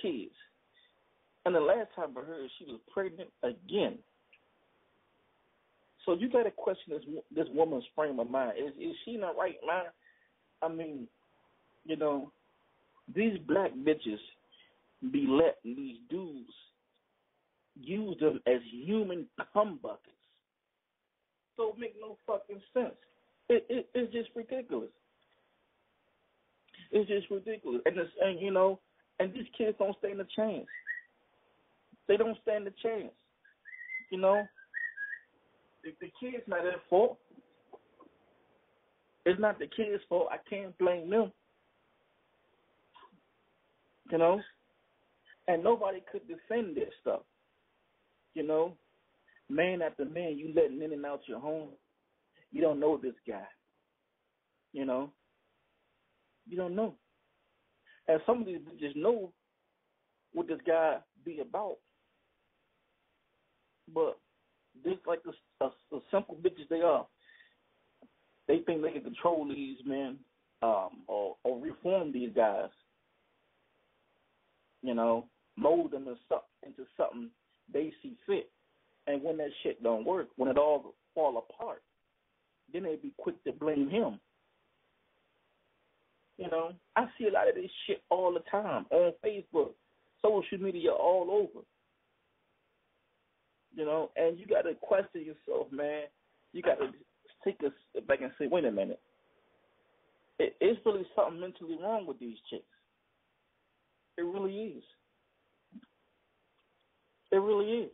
kids. And the last time I heard, she was pregnant again. So you got to question this woman's frame of mind. Is she in the right mind? I mean, you know, these black bitches be letting these dudes use them as human cum buckets. So it make no fucking sense. It's just ridiculous. It's just ridiculous. And you know, and these kids don't stand a chance. They don't stand a chance. You know, if the kid's not at fault, it's not the kid's fault. I can't blame them. You know, and nobody could defend this stuff. You know, man after man, you letting in and out your home. You don't know this guy. You know, you don't know. And some of these just know what this guy be about. But just like the simple bitches they are, they think they can control these men or reform these guys. You know, mold them into something they see fit. And when that shit don't work, when it all fall apart, then they be quick to blame him. You know, I see a lot of this shit all the time on Facebook, social media, all over. You know, and you got to question yourself, man. You got to take a step back and say, wait a minute. It's really something mentally wrong with these chicks. It really is. It really is.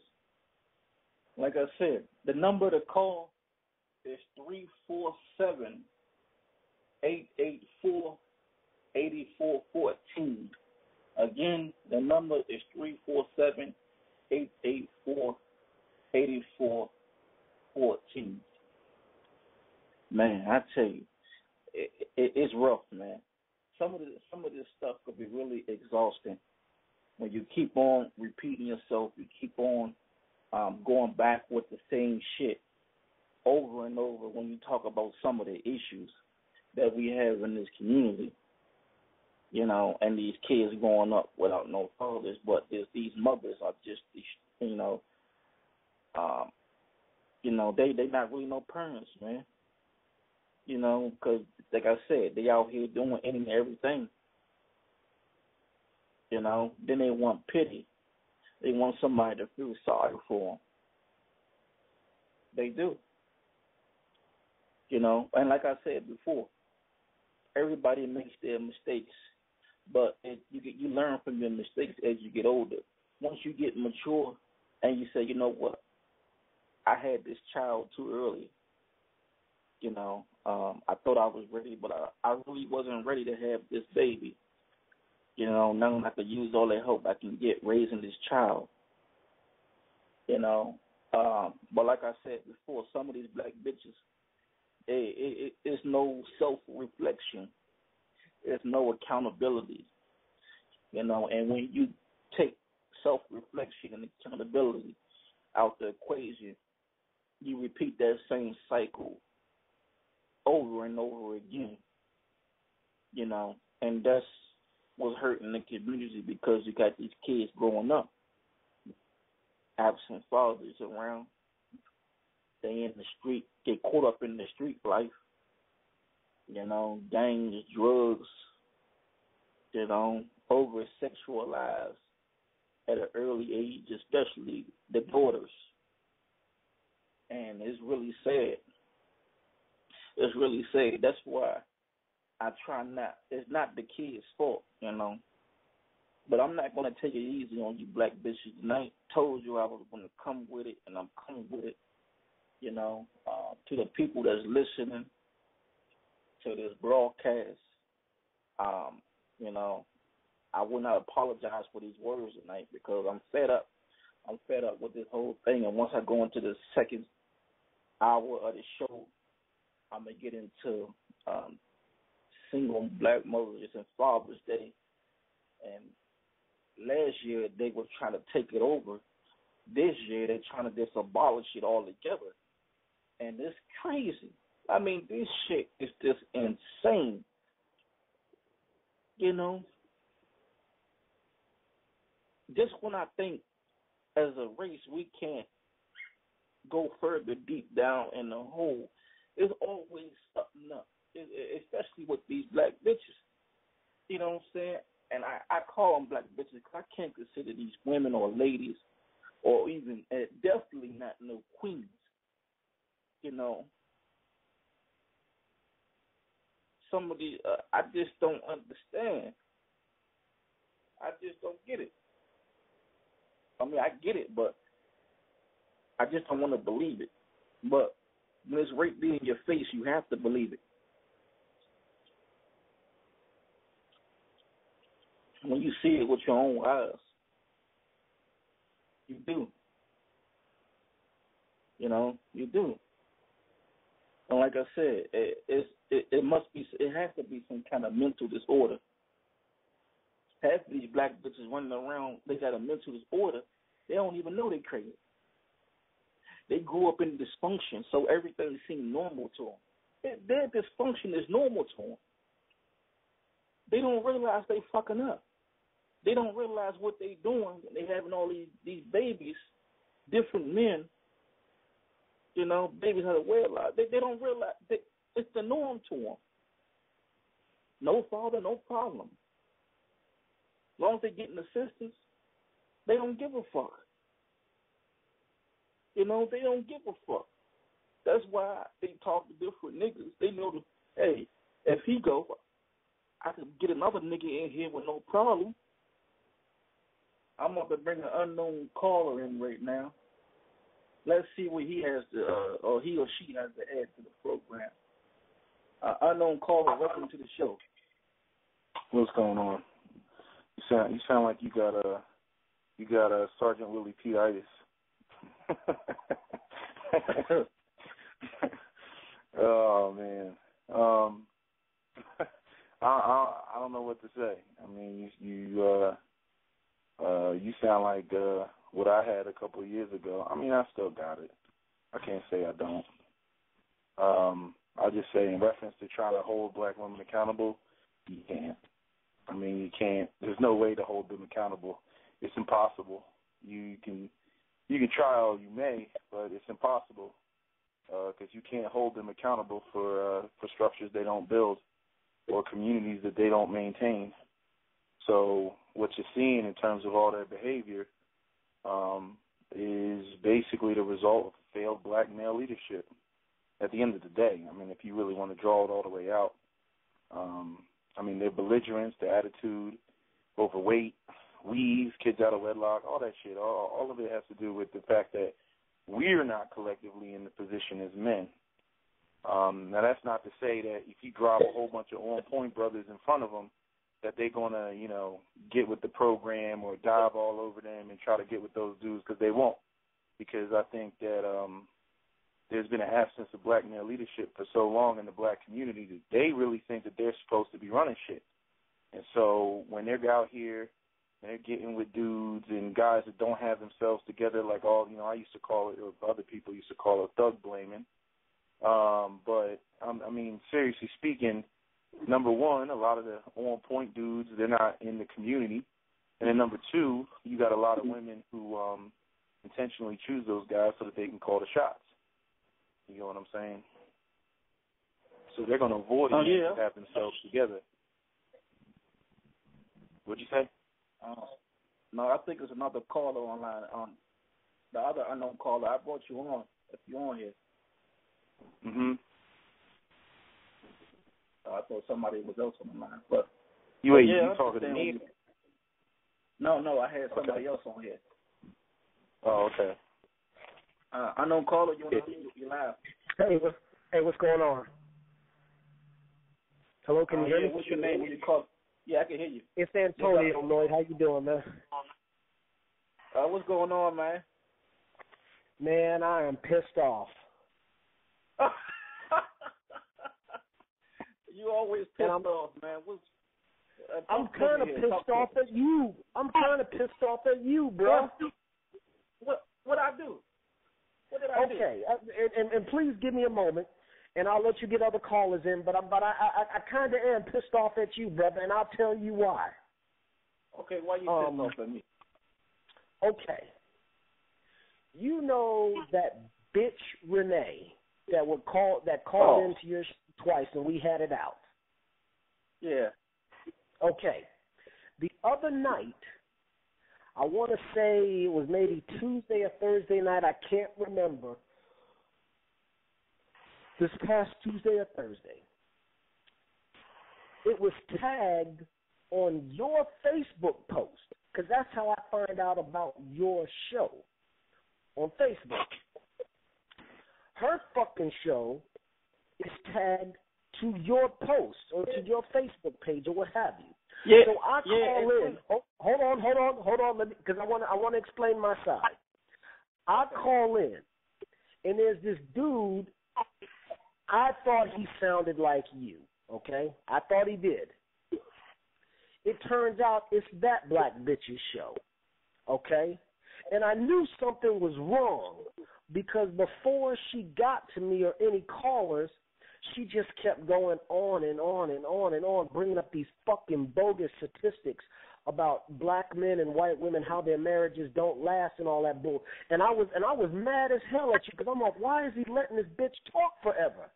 Like I said, the number to call is 347-884-8414. Again, the number is 347-884-8414. Man, I tell you, it's rough, man. Some of this stuff could be really exhausting when you keep on repeating yourself. You keep on going back with the same shit over and over when you talk about some of the issues that we have in this community. You know, and these kids growing up without no fathers, but these mothers are just, you know, they not really no parents, man. You know, because, like I said, they out here doing any and everything. You know, then they want pity. They want somebody to feel sorry for them. They do. You know, and like I said before, everybody makes their mistakes, but you learn from your mistakes as you get older. Once you get mature and you say, you know what, I had this child too early. You know, I thought I was ready, but I really wasn't ready to have this baby. You know, now I could use all the help I can get raising this child. You know, but like I said before, some of these black bitches, it's no self-reflection. There's no accountability. You know, and when you take self-reflection and accountability out the equation, you repeat that same cycle over and over again. You know, and that's what's hurting the community, because you got these kids growing up, absent fathers around. They in the street, get caught up in the street life. You know, gangs, drugs, you know, over-sexualized at an early age, especially the daughters. And it's really sad. It's really sad. That's why I try not. It's not the kids' fault, you know. But I'm not going to take it easy on you black bitches. And I told you I was going to come with it, and I'm coming with it, you know, to the people that's listening to this broadcast. You know, I will not apologize for these words tonight because I'm fed up. I'm fed up with this whole thing. And once I go into the second hour of the show, I'm going to get into single black mothers and Father's Day. And last year they were trying to take it over. This year they're trying to just abolish it altogether. And it's crazy. I mean, this shit is just insane. You know? just when I think as a race we can't go further deep down in the hole, there's always something up, especially with these black bitches. You know what I'm saying? And I call them black bitches because I can't consider these women or ladies or even, definitely not no queens. You know, some of the, I just don't understand. I just don't get it. I mean, I get it, but I just don't want to believe it. But when it's right there in your face, you have to believe it. When you see it with your own eyes, you do. You know, you do. And like I said, it must be, it has to be some kind of mental disorder. Half of these black bitches running around, they got a mental disorder. They don't even know they're crazy. They grew up in dysfunction, so everything seemed normal to them. Their dysfunction is normal to them. They don't realize they fucking up. They don't realize what they doing. They having all these babies, different men. You know, babies have to wear a lot. They don't realize it's the norm to them. No father, no problem. As long as they getting assistance, they don't give a fuck. You know, they don't give a fuck. That's why they talk to different niggas. They know that, hey, if he go, I can get another nigga in here with no problem. I'm about to bring an unknown caller in right now. Let's see what he has to, or he or she has to add to the program. Unknown caller, welcome to the show. What's going on? You sound like you got a Sergeant Williepete-itis. Oh man, I don't know what to say. I mean, you sound like what I had a couple of years ago. I mean, I still got it. I can't say I don't. I'll just say in reference to trying to hold black women accountable, you can't. I mean, you can't. There's no way to hold them accountable. It's impossible. You can try all you may, but it's impossible because you can't hold them accountable for structures they don't build or communities that they don't maintain. So what you're seeing in terms of all their behavior is basically the result of failed black male leadership at the end of the day. I mean, if you really want to draw it all the way out, I mean, their belligerence, their attitude, overweight, weave, kids out of wedlock, all that shit, all of it has to do with the fact that we're not collectively in the position as men. Now, that's not to say that if you drop a whole bunch of on-point brothers in front of them, that they're going to, you know, get with the program or dive all over them and try to get with those dudes, because they won't. Because I think that there's been an absence of black male leadership for so long in the black community that they really think that they're supposed to be running shit. And so when they're out here, they're getting with dudes and guys that don't have themselves together, like I used to call it, or other people used to call it, thug blaming. But, I mean, seriously speaking, number one, a lot of the on-point dudes, they're not in the community. And then number two, you got a lot of women who intentionally choose those guys so that they can call the shots. You know what I'm saying? So they're going to avoid it to have themselves together. What'd you say? No, I think there's another caller online. The other unknown caller, I brought you on, if you're on here. Mm-hmm. I thought somebody was else on the line. But you talking to me? No, I had somebody else on here. Oh, okay. Unknown caller, you want to you live? Hey, what's going on? Hello, can you hear me? What's your name? When you call? Yeah, I can hear you. It's Antonio, Lloyd. How you doing, man? What's going on, man? Man, I am pissed off. You always pissed off, man. I'm kind of pissed off at you. I'm kind of pissed off at you, bro. What I do? What did I do? Okay, and please give me a moment, and I'll let you get other callers in. But I kind of am pissed off at you, brother, and I'll tell you why. Okay, why you pissed off at me? Okay. You know that bitch Renee that called into your twice and we had it out. Yeah. Okay. The other night, I want to say it was maybe Tuesday or Thursday night. I can't remember. This past Tuesday or Thursday, it was tagged on your Facebook post, because that's how I find out about your show, on Facebook. Her fucking show is tagged to your post or to your Facebook page or what have you. Yeah. So I call in. Hold on, because I want to explain my side. I call in, and there's this dude. I thought he sounded like you. Okay, I thought he did. It turns out it's that black bitch's show. Okay, and I knew something was wrong because before she got to me or any callers, she just kept going on and on and on and on, bringing up these fucking bogus statistics about black men and white women, how their marriages don't last and all that bull. And I was mad as hell at you because I'm like, why is he letting this bitch talk forever?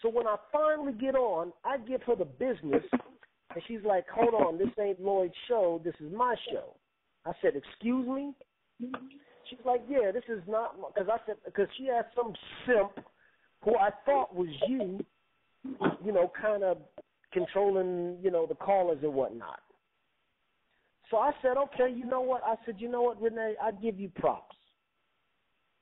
So when I finally get on, I give her the business, and she's like, hold on, this ain't Lloyd's show, this is my show. I said, excuse me? She's like, yeah, this is not, because she had some simp who I thought was you, kind of controlling, the callers and whatnot. So I said, okay, you know what? I said, you know what, Renee, I give you props.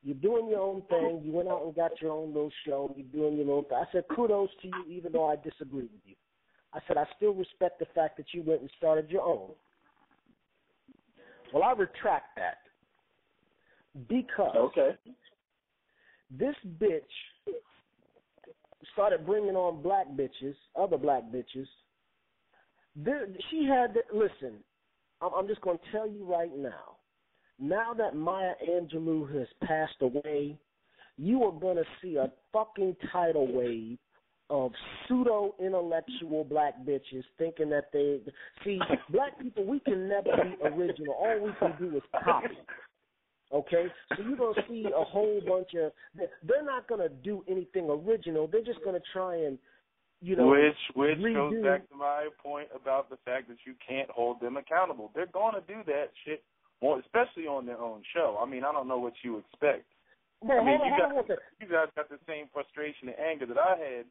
You're doing your own thing. You went out and got your own little show. You're doing your little thing. I said, kudos to you, even though I disagree with you. I said, I still respect the fact that you went and started your own. Well, I retract that because this bitch started bringing on black bitches, other black bitches. She had, listen, I'm just going to tell you right now. Now that Maya Angelou has passed away, you are going to see a fucking tidal wave of pseudo-intellectual black bitches thinking that see, black people, we can never be original. All we can do is copy. Okay? So you're going to see a whole bunch of, they're not going to do anything original. They're just going to try and, which goes back to my point about the fact that you can't hold them accountable. They're going to do that shit. Well, especially on their own show. I mean, I don't know what you expect. Well, you guys got the same frustration and anger that I had,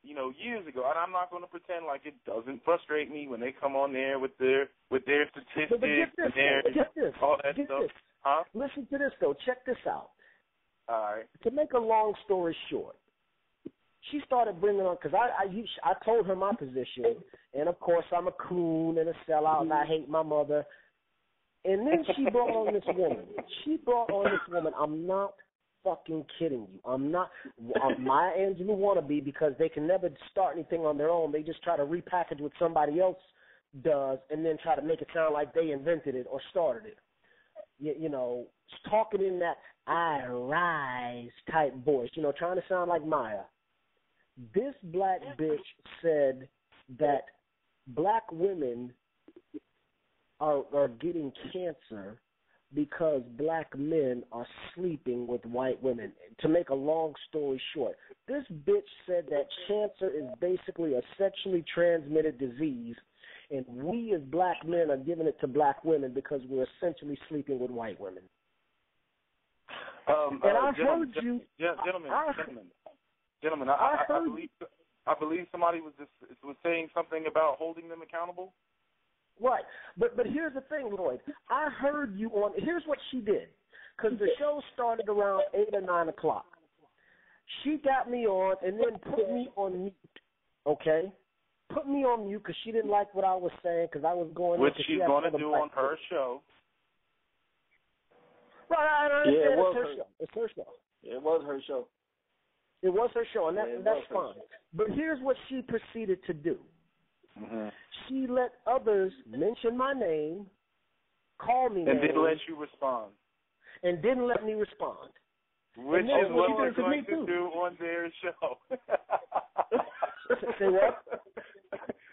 years ago. And I'm not going to pretend like it doesn't frustrate me when they come on there with their statistics and all that stuff. Huh? Listen to this, though. Check this out. All right. To make a long story short, she started bringing on, because I told her my position, and of course I'm a coon and a sellout, and I hate my mother. And then she brought on this woman. I'm not fucking kidding you. I'm not Maya Angelou wannabe, because they can never start anything on their own. They just try to repackage what somebody else does and then try to make it sound like they invented it or started it. Talking in that I rise type voice, trying to sound like Maya. This black bitch said that black women are getting cancer because black men are sleeping with white women. To make a long story short, this bitch said that cancer is basically a sexually transmitted disease, and we as black men are giving it to black women because we're essentially sleeping with white women. And I heard you, gentlemen. I believe somebody was saying something about holding them accountable. Right, but here's the thing, Lloyd. I heard you on. Here's what she did, because the show started around 8 or 9 o'clock. She got me on and then put me on mute. Okay, put me on mute because she didn't like what I was saying, because I was going. Which she's going to do on her show. Right, I understand. Yeah, It's her show. It was her show. It was her show, and that's fine. But here's what she proceeded to do. Mm-hmm. She let others mention my name, call me and names, didn't let you respond. And didn't let me respond. Which is what we're going to do on their show. Say what?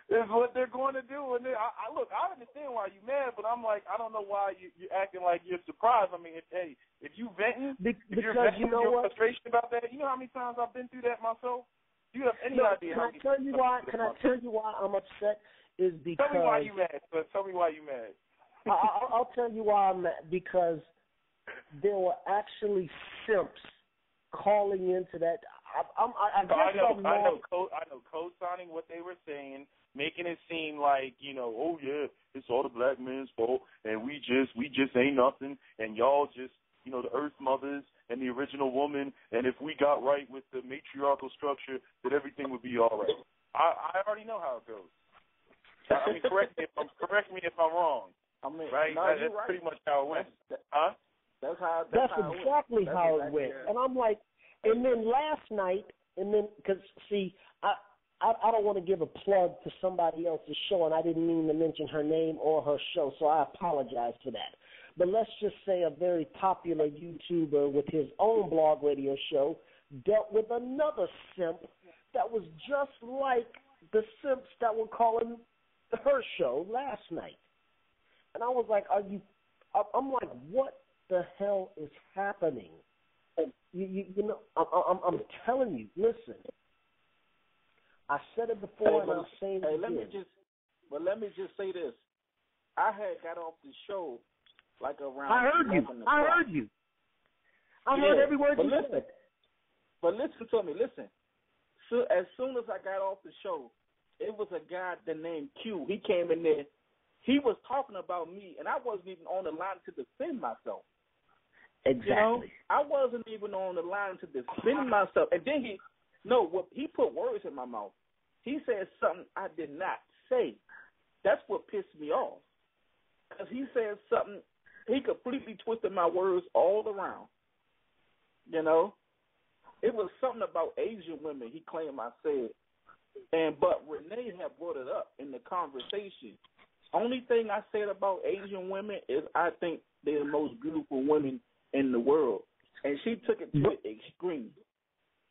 is what they're going to do. And I look, I understand why you're mad, but I'm like, I don't know why you're acting like you're surprised. I mean, if you venting, if you're venting your frustration about that, you know how many times I've been through that myself? Do you have any idea? Can I tell you why? Can I tell you why I'm upset? Is because tell me why you mad. Tell me why you mad. I'll tell you why I'm mad. Because there were actually simps calling into that. I know co-signing what they were saying, making it seem like, you know, oh yeah, it's all the black man's fault, and we just ain't nothing, and y'all just, you know, the earth mothers and the original woman, and if we got right with the matriarchal structure, that everything would be all right. I already know how it goes. I mean, correct me if I'm wrong. I mean, right? No, that's right. pretty much how it went. Huh? That's exactly how it went. And I'm like, and then last night, because see, I don't want to give a plug to somebody else's show, and I didn't mean to mention her name or her show, so I apologize for that. But let's just say a very popular YouTuber with his own blog radio show dealt with another simp that was just like the simps that were calling her show last night. And I was like, I'm like, what the hell is happening? You know, I'm telling you, listen. I said it before, and I'll say it again. Let me just say this. I had got off the show like around. I heard you. I heard every word you said. But listen to me. Listen. So as soon as I got off the show, it was a guy named Q. He came in there. He was talking about me, and I wasn't even on the line to defend myself. Exactly. You know, I wasn't even on the line to defend myself. And then he put words in my mouth. He said something I did not say. That's what pissed me off. Because he said something, he completely twisted my words all around. You know? It was something about Asian women he claimed I said. But Renee had brought it up in the conversation. Only thing I said about Asian women is I think they're the most beautiful women in the world. And she took it to the extreme.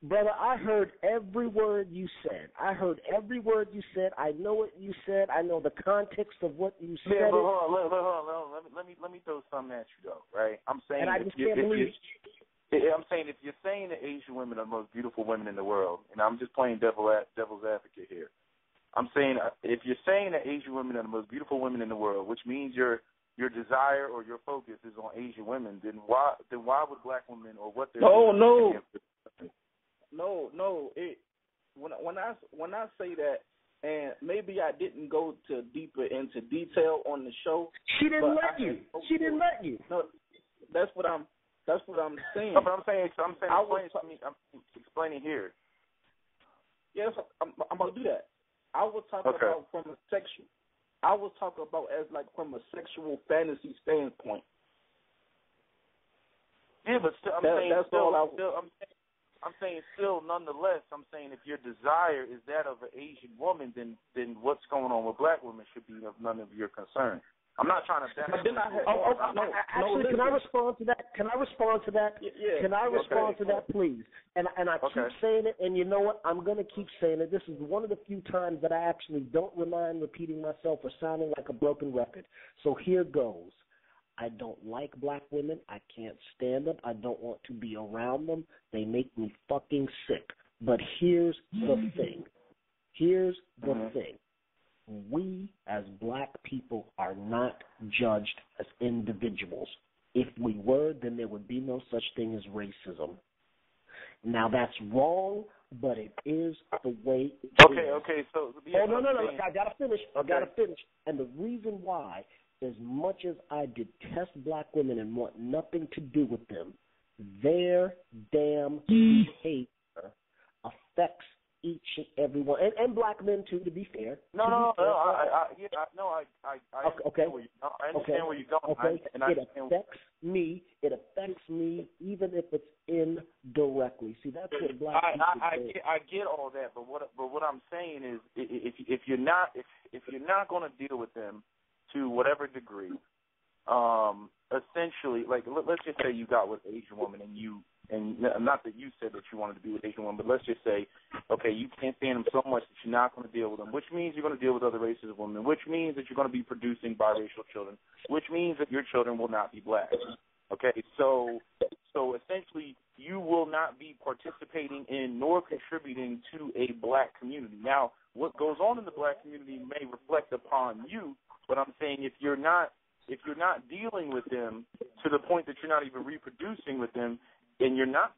Brother, I heard every word you said. I know what you said. I know the context of what you said. Yeah, but hold on. Let me throw something at you, though, right? I'm saying, and I just can't believe I'm saying if you're saying that Asian women are the most beautiful women in the world, and I'm just playing devil's advocate here, I'm saying if you're saying that Asian women are the most beautiful women in the world, which means your desire or your focus is on Asian women, then why would black women or what they're No. When I say that, and maybe I didn't go deeper into detail on the show. She didn't let you. No, that's what I'm saying. No, but I'm explaining here. Yes, I'm about to do that. I was talking about I was talking about as like from a sexual fantasy standpoint. Yeah, but still, I'm saying nonetheless, I'm saying if your desire is that of an Asian woman, then what's going on with black women should be of none of your concern. I'm not trying to. Actually, can I respond to that? Yeah. Can I respond to that, please? And I keep saying it, and you know what? I'm going to keep saying it. This is one of the few times that I actually don't mind repeating myself or sounding like a broken record. So here goes. I don't like black women. I can't stand them. I don't want to be around them. They make me fucking sick. But here's the thing. We, as black people, are not judged as individuals. If we were, then there would be no such thing as racism. Now, that's wrong, but it is the way it is. Okay. So, no. I got to finish. And the reason why, as much as I detest black women and want nothing to do with them, their damn behavior affects each and every one, and black men too, to be fair. I understand where you're going. It affects me, even if it's indirectly. See, that's what black people do. I get all that, but what I'm saying is, if you're not going to deal with them to whatever degree, essentially, like let's just say you got with an Asian woman and you and not that you said that you wanted to be with Asian women, but let's just say, okay, you can't stand them so much that you're not going to deal with them, which means you're going to deal with other races of women, which means that you're going to be producing biracial children, which means that your children will not be black. Okay, so essentially you will not be participating in nor contributing to a black community. Now, what goes on in the black community may reflect upon you, but I'm saying if you're not dealing with them to the point that you're not even reproducing with them, and you're not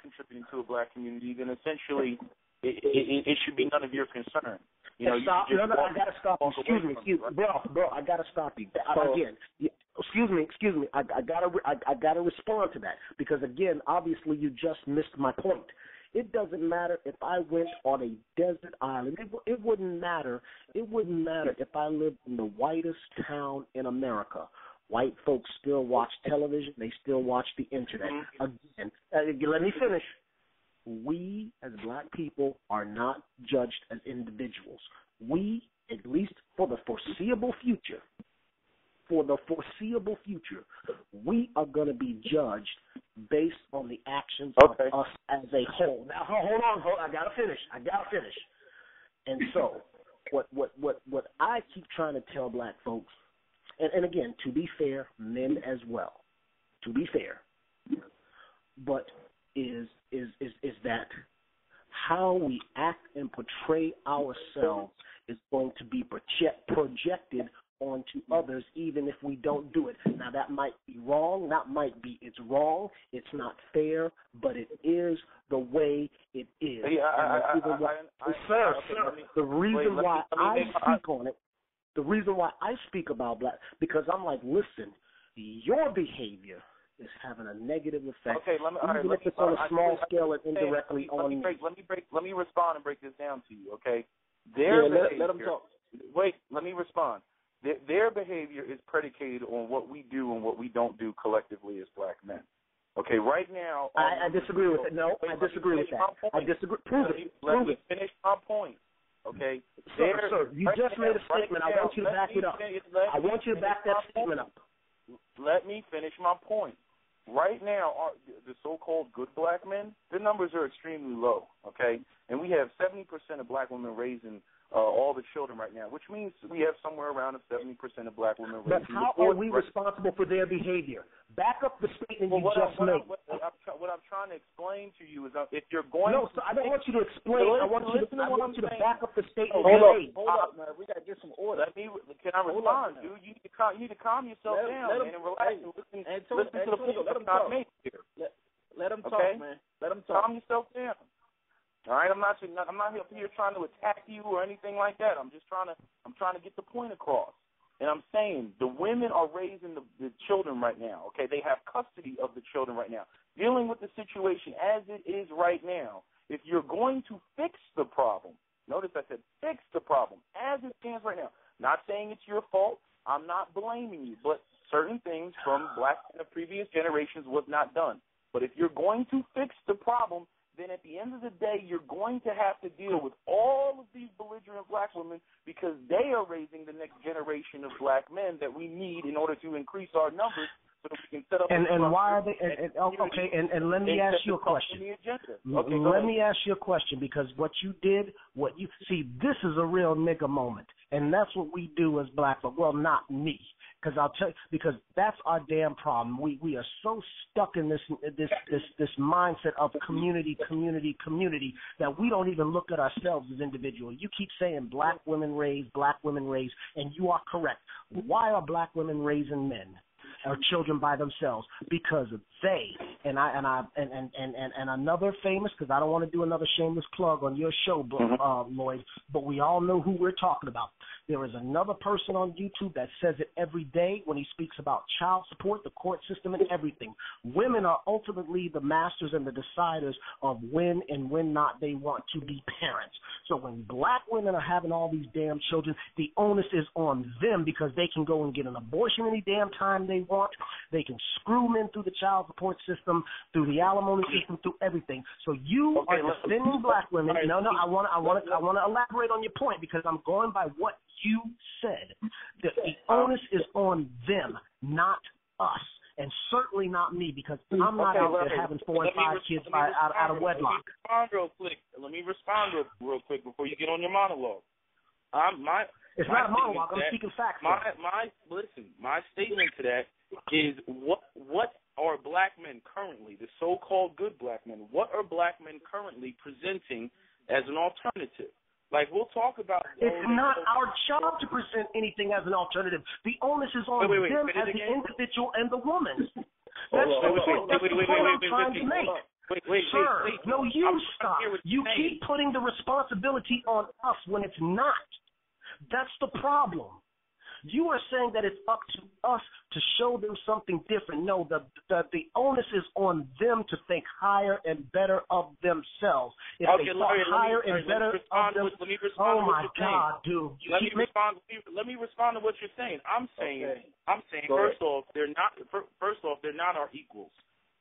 contributing to a black community, then essentially it should be none of your concern. You know, stop. I gotta stop you. Excuse me, bro. I gotta stop you again. Excuse me. I gotta respond to that because again, obviously, you just missed my point. It doesn't matter if I went on a desert island. It wouldn't matter. It wouldn't matter if I lived in the whitest town in America. White folks still watch television. They still watch the internet. Again, let me finish. We, as black people, are not judged as individuals. We, at least for the foreseeable future, we are going to be judged based on the actions of us as a whole. Now, hold on. I got to finish. And so what I keep trying to tell black folks, and again, to be fair, men as well, to be fair, but is that how we act and portray ourselves is going to be projected onto others, even if we don't do it. Now, that might be wrong. It's wrong. It's not fair, but it is the way it is. Sir, the reason why I speak on it, the reason why I speak about black, because I'm like, listen, your behavior is having a negative effect. Okay, even if it's on a small scale and indirectly on. Let me respond and break this down to you. Okay, let them talk. Wait, let me respond. Their behavior is predicated on what we do and what we don't do collectively as black men. Okay, right now. I disagree with it. No, I disagree with that. I disagree. Let me finish my point. Okay. Sir, you just made a statement. I want you to back it up. I want you to back that statement up. Let me finish my point. Right now, the so-called good black men, their numbers are extremely low, okay? And we have 70% of black women raising all the children right now, which means we have somewhere around 70% of black women raising. But how are we responsible for their behavior? Back up the statement you just made. What I'm trying to explain to you is if you're going to... No, I don't want you to explain. I want you to back up the statement you made. Hold up, man. We got to get some order. Can I respond, dude? You need to calm yourself down and relax and listen to the point that I'm not making here. Let them talk, man. Let them talk. Calm yourself down. All right, I'm not here trying to attack you or anything like that. I'm trying to get the point across. And I'm saying the women are raising the children right now. Okay, they have custody of the children right now, dealing with the situation as it is right now. If you're going to fix the problem, notice I said fix the problem as it stands right now. Not saying it's your fault. I'm not blaming you, but certain things from black and the previous generations was not done. But if you're going to fix the problem, then at the end of the day, you're going to have to deal with all of these belligerent black women because they are raising the next generation of black men that we need in order to increase our numbers so that we can set up. And why are they? And let me ask you a question. Let me ask you a question because what you see, this is a real nigga moment, and that's what we do as black folk. Well, not me. Because I'll tell you, because that's our damn problem. We are so stuck in this mindset of community that we don't even look at ourselves as individuals. You keep saying black women raise, and you are correct. Why are black women raising men or children by themselves? Because they and another famous, because I don't want to do another shameless plug on your show, Lloyd, but we all know who we're talking about. There is another person on YouTube that says it every day when he speaks about child support, the court system, and everything. Women are ultimately the masters and the deciders of when and when not they want to be parents. So when black women are having all these damn children, the onus is on them because they can go and get an abortion any damn time they want. They can screw men through the child support system, through the alimony system, through everything. So you are defending black women. No, I want to elaborate on your point because I'm going by what you said. The onus is on them, not us. and certainly not me, because I'm not out there having 4 and 5 kids out of wedlock. Let me respond real quick before you get on your monologue. It's not a monologue. I'm speaking facts. My statement to that is what are black men currently, the so-called good black men, what are black men currently presenting as an alternative? Like, we'll talk about... It's not our job to present anything as an alternative. The onus is on them as the individual and the woman. That's the point I'm trying to make. Sir, no, you stop. You keep putting the responsibility on us when it's not. That's the problem. You are saying that it's up to us to show them something different. No, the onus is on them to think higher and better of themselves. If they thought higher and better of themselves, oh my God, dude! Let me respond to what you're saying. I'm saying first off, they're not our equals.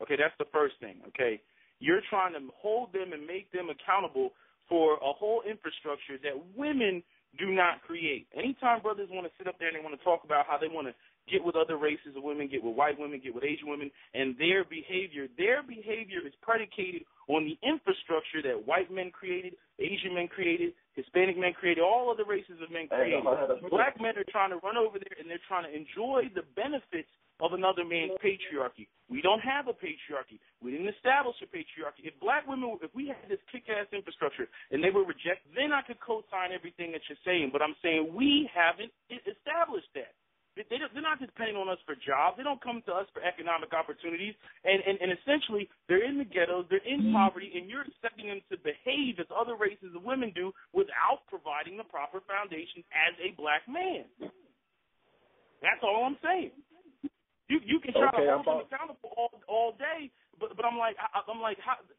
Okay, that's the first thing. Okay, you're trying to hold them and make them accountable for a whole infrastructure that women do not create. Anytime brothers want to sit up there and they want to talk about how they want to get with other races of women, get with white women, get with Asian women, and their behavior is predicated on the infrastructure that white men created, Asian men created, Hispanic men created, all other races of men created. Black men are trying to run over there and they're trying to enjoy the benefits of another man's patriarchy. We don't have a patriarchy. We didn't establish a patriarchy. If we had this kick-ass infrastructure and they were rejected, then I could co-sign everything that you're saying. But I'm saying we haven't established that. They're not depending on us for jobs. They don't come to us for economic opportunities. And essentially, they're in the ghettos, they're in poverty, and you're expecting them to behave as other races of women do without providing the proper foundation as a black man. That's all I'm saying. You can try to hold them accountable all day, but I'm like,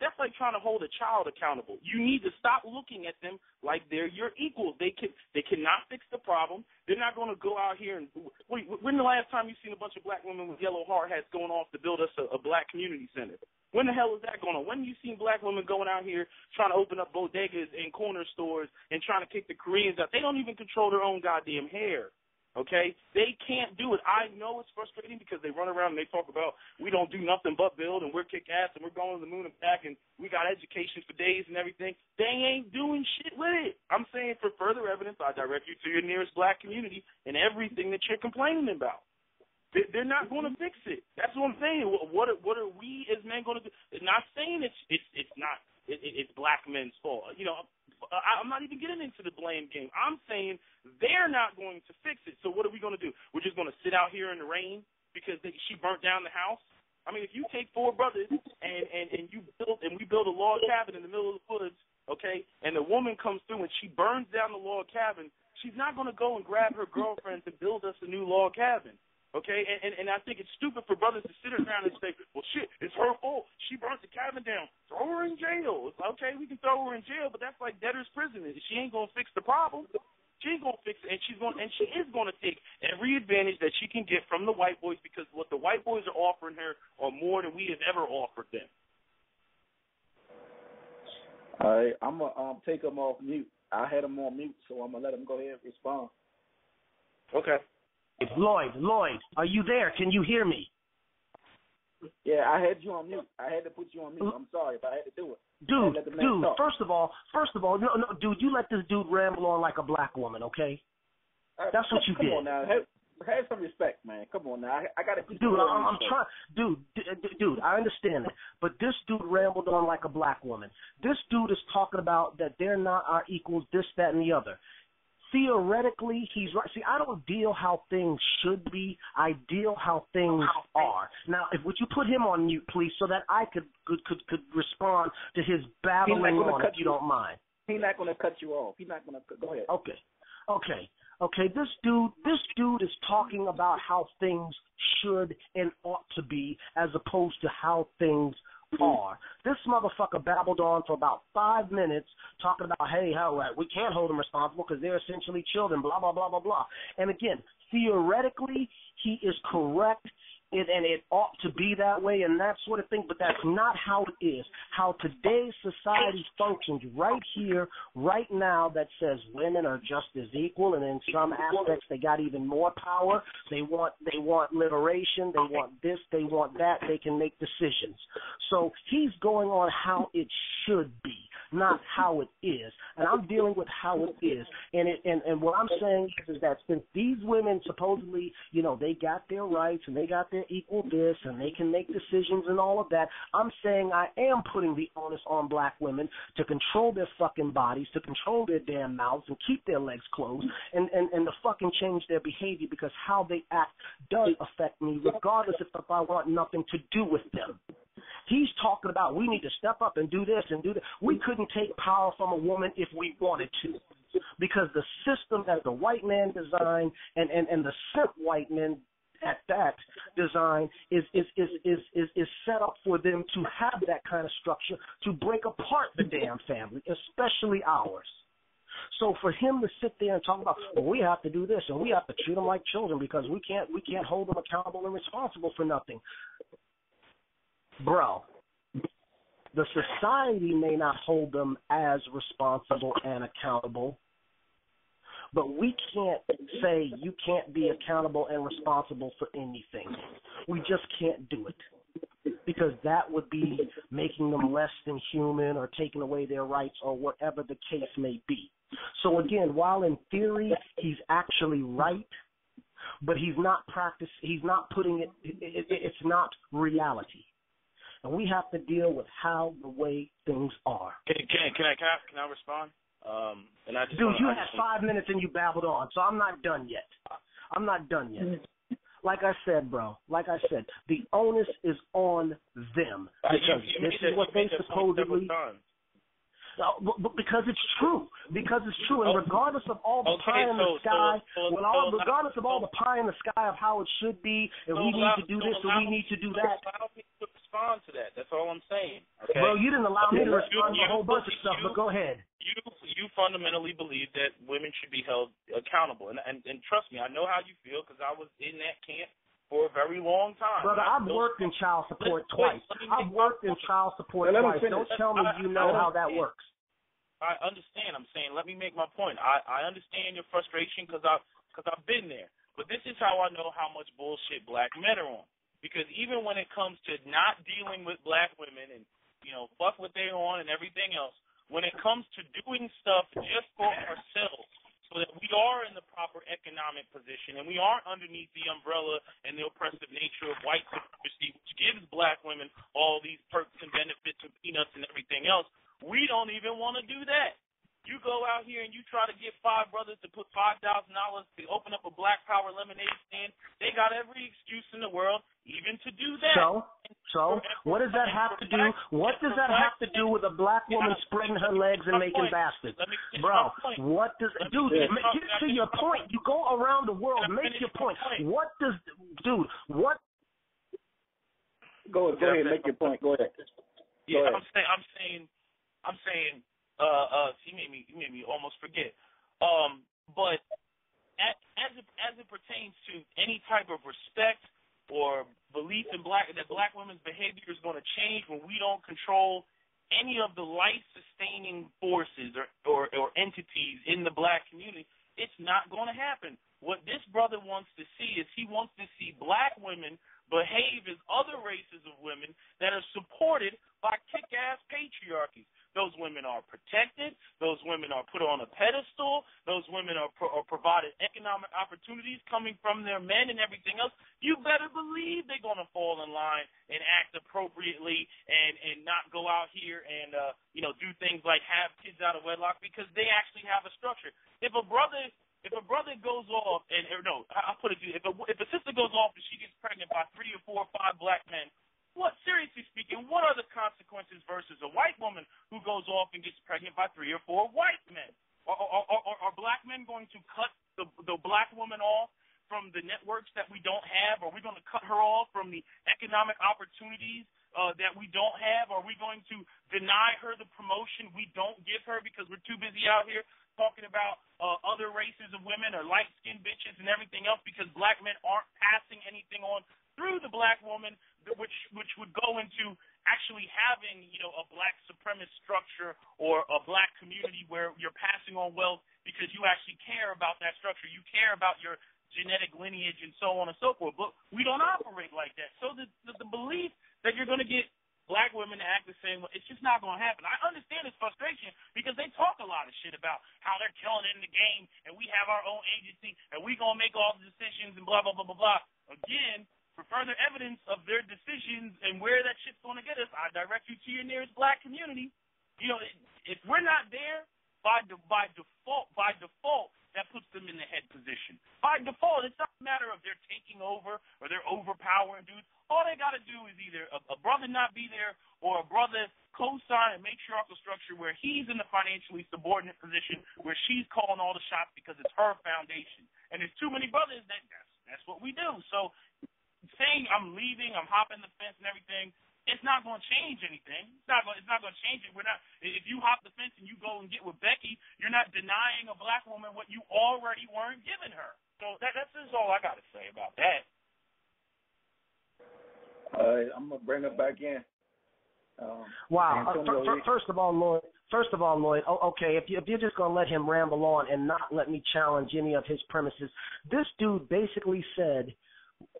that's like trying to hold a child accountable. You need to stop looking at them like they're your equals. They cannot fix the problem. They're not going to go out here and wait. When the last time you seen a bunch of black women with yellow hard hats going off to build us a black community center? When the hell is that going on? When you seen black women going out here trying to open up bodegas and corner stores and trying to kick the Koreans out? They don't even control their own goddamn hair. Okay? They can't do it. I know it's frustrating because they run around and they talk about we don't do nothing but build and we're kick-ass and we're going to the moon and back and we got education for days and everything. They ain't doing shit with it. I'm saying for further evidence, I direct you to your nearest black community and everything that you're complaining about. They're not going to fix it. That's what I'm saying. What are we as men going to do? I'm not saying it's black men's fault. You know, I'm not even getting into the blame game. I'm saying they're not going to fix it. So what are we going to do? We're just going to sit out here in the rain because she burnt down the house? I mean, if you take 4 brothers and we build a log cabin in the middle of the woods, okay, and the woman comes through and she burns down the log cabin, she's not going to go and grab her girlfriend to build us a new log cabin. Okay, and I think it's stupid for brothers to sit around and say, well, shit, it's her fault. She burnt the cabin down. Throw her in jail. It's okay, we can throw her in jail, but that's like debtor's prison. She ain't going to fix the problem. She ain't going to fix it, and she is going to take every advantage that she can get from the white boys because what the white boys are offering her are more than we have ever offered them. All right, I'm going to take them off mute. I had them on mute, so I'm going to let them go ahead and respond. Okay. Lloyd, are you there? Can you hear me? Yeah, I had you on mute. I had to put you on mute. I'm sorry if I had to do it. Dude, first of all, no, dude, you let this dude ramble on like a black woman, okay? That's what you did. Come on now. Have some respect, man. Come on now. I got to put Dude, I'm trying. Dude, I understand that. But this dude rambled on like a black woman. This dude is talking about that they're not our equals, this, that, and the other. Theoretically, he's right. See, I don't deal how things should be. I deal how things are. Now, would you put him on mute, please, so that I could respond to his babbling on, if you don't mind. He's not going to cut you off. He's not going to. Go ahead. Okay. This dude is talking about how things should and ought to be, as opposed to how things are. This motherfucker babbled on for about 5 minutes talking about, hey, we can't hold them responsible because they're essentially children, blah, blah, blah, blah, blah. And again, theoretically, he is correct and it ought to be that way and that sort of thing, but that's not how it is. How today's society functions right here, right now, that says women are just as equal, and in some aspects they got even more power. They want liberation. They want this. They want that. They can make decisions. So he's going on how it should be, not how it is. And I'm dealing with how it is. And what I'm saying is that since these women supposedly, they got their rights and they got their equal this and they can make decisions and all of that, I'm saying I am putting the onus on black women to control their fucking bodies, to control their damn mouths and keep their legs closed and to fucking change their behavior, because how they act does affect me regardless if I want nothing to do with them. He's talking about we need to step up and do this and do that. We couldn't take power from a woman if we wanted to, because the system that the white man designed and the simp white men at that design is set up for them to have that kind of structure to break apart the damn family, especially ours. So for him to sit there and talk about, well, we have to do this and we have to treat them like children because we can't hold them accountable and responsible for nothing. Bro, the society may not hold them as responsible and accountable, but we can't say you can't be accountable and responsible for anything. We just can't do it, because that would be making them less than human or taking away their rights or whatever the case may be. So again, while in theory he's actually right, but he's not putting it, it's not reality. And we have to deal with how the way things are. Can I respond? Dude, you had 5 minutes and you babbled on, so I'm not done yet. Like I said, bro, the onus is on them. Because this is what they supposedly... Because it's true. And regardless of all the pie in the sky, regardless of all the pie in the sky of how it should be, and we need to do this and we need to do that. Allow me to respond to that. That's all I'm saying. Okay? Bro, you didn't allow me to respond to a whole bunch of stuff, but go ahead. You fundamentally believe that women should be held accountable. And trust me, I know how you feel, because I was in that camp for a very long time. Brother, I've worked in child support twice. Don't tell me you know how that works. I understand. I'm saying, let me make my point. I understand your frustration because I've been there. But this is how I know how much bullshit black men are on. Because even when it comes to not dealing with black women and, fuck what they're on and everything else, when it comes to doing stuff just for ourselves, so that we are in the proper economic position and we aren't underneath the umbrella and the oppressive nature of white supremacy, which gives black women all these perks and benefits and peanuts and everything else, we don't even want to do that. You go out here and you try to get 5 brothers to put $5,000 to open up a black power lemonade stand. They got every excuse in the world even to do that. So what does that have to do? What does that have to do with a black woman spreading her legs and making baskets? Bro, what does... Dude, get to your point. You go around the world, make your point. What does... Dude, what... Go ahead, make your point. Go ahead. Yeah, I'm saying... You made me almost forget. But as it pertains to any type of respect or belief in that black women's behavior is going to change when we don't control any of the life-sustaining forces or entities in the black community, it's not going to happen. What this brother wants to see is he wants to see black women behave as other races of women that are supported by kick-ass patriarchies. Those women are protected. Those women are put on a pedestal. Those women are provided economic opportunities coming from their men and everything else. You better believe they're going to fall in line and act appropriately and not go out here and do things like have kids out of wedlock, because they actually have a structure. If a brother goes off I'll put it to you, if a sister goes off and she gets pregnant by 3 or 4 or 5 black men, what, seriously speaking, what are the consequences versus a white woman who goes off and gets pregnant by 3 or 4 white men? Are black men going to cut the black woman off from the networks that we don't have? Are we going to cut her off from the economic opportunities that we don't have? Are we going to deny her the promotion we don't give her because we're too busy out here talking about other races of women or light-skinned bitches and everything else because black men aren't passing anything on through the black woman, which would go into actually having, a black supremacist structure or a black community where you're passing on wealth because you actually care about that structure. You care about your genetic lineage and so on and so forth. But we don't operate like that. So the belief that you're going to get black women to act the same way, it's just not going to happen. I understand his frustration because they talk a lot of shit about how they're killing it in the game and we have our own agency and we going to make all the decisions and blah, blah, blah, blah, blah. Again, for further evidence of their decisions and where that shit's going to get us, I direct you to your nearest black community. If we're not there, by default, that puts them in the head position. By default, it's not a matter of they're taking over or they're overpowering dudes. All they got to do is either a brother not be there or a brother co-sign a matriarchal structure where he's in the financially subordinate position where she's calling all the shots because it's her foundation. And there's too many brothers that's what we do. So saying I'm leaving, I'm hopping the fence and everything, it's not going to change anything. It's not going to change it. If you hop the fence and you go and get with Becky, you're not denying a black woman what you already weren't giving her. So that's just all I got to say about that. All right, I'm gonna bring her back in. Wow. First of all, Lloyd. Okay, if you're just gonna let him ramble on and not let me challenge any of his premises, this dude basically said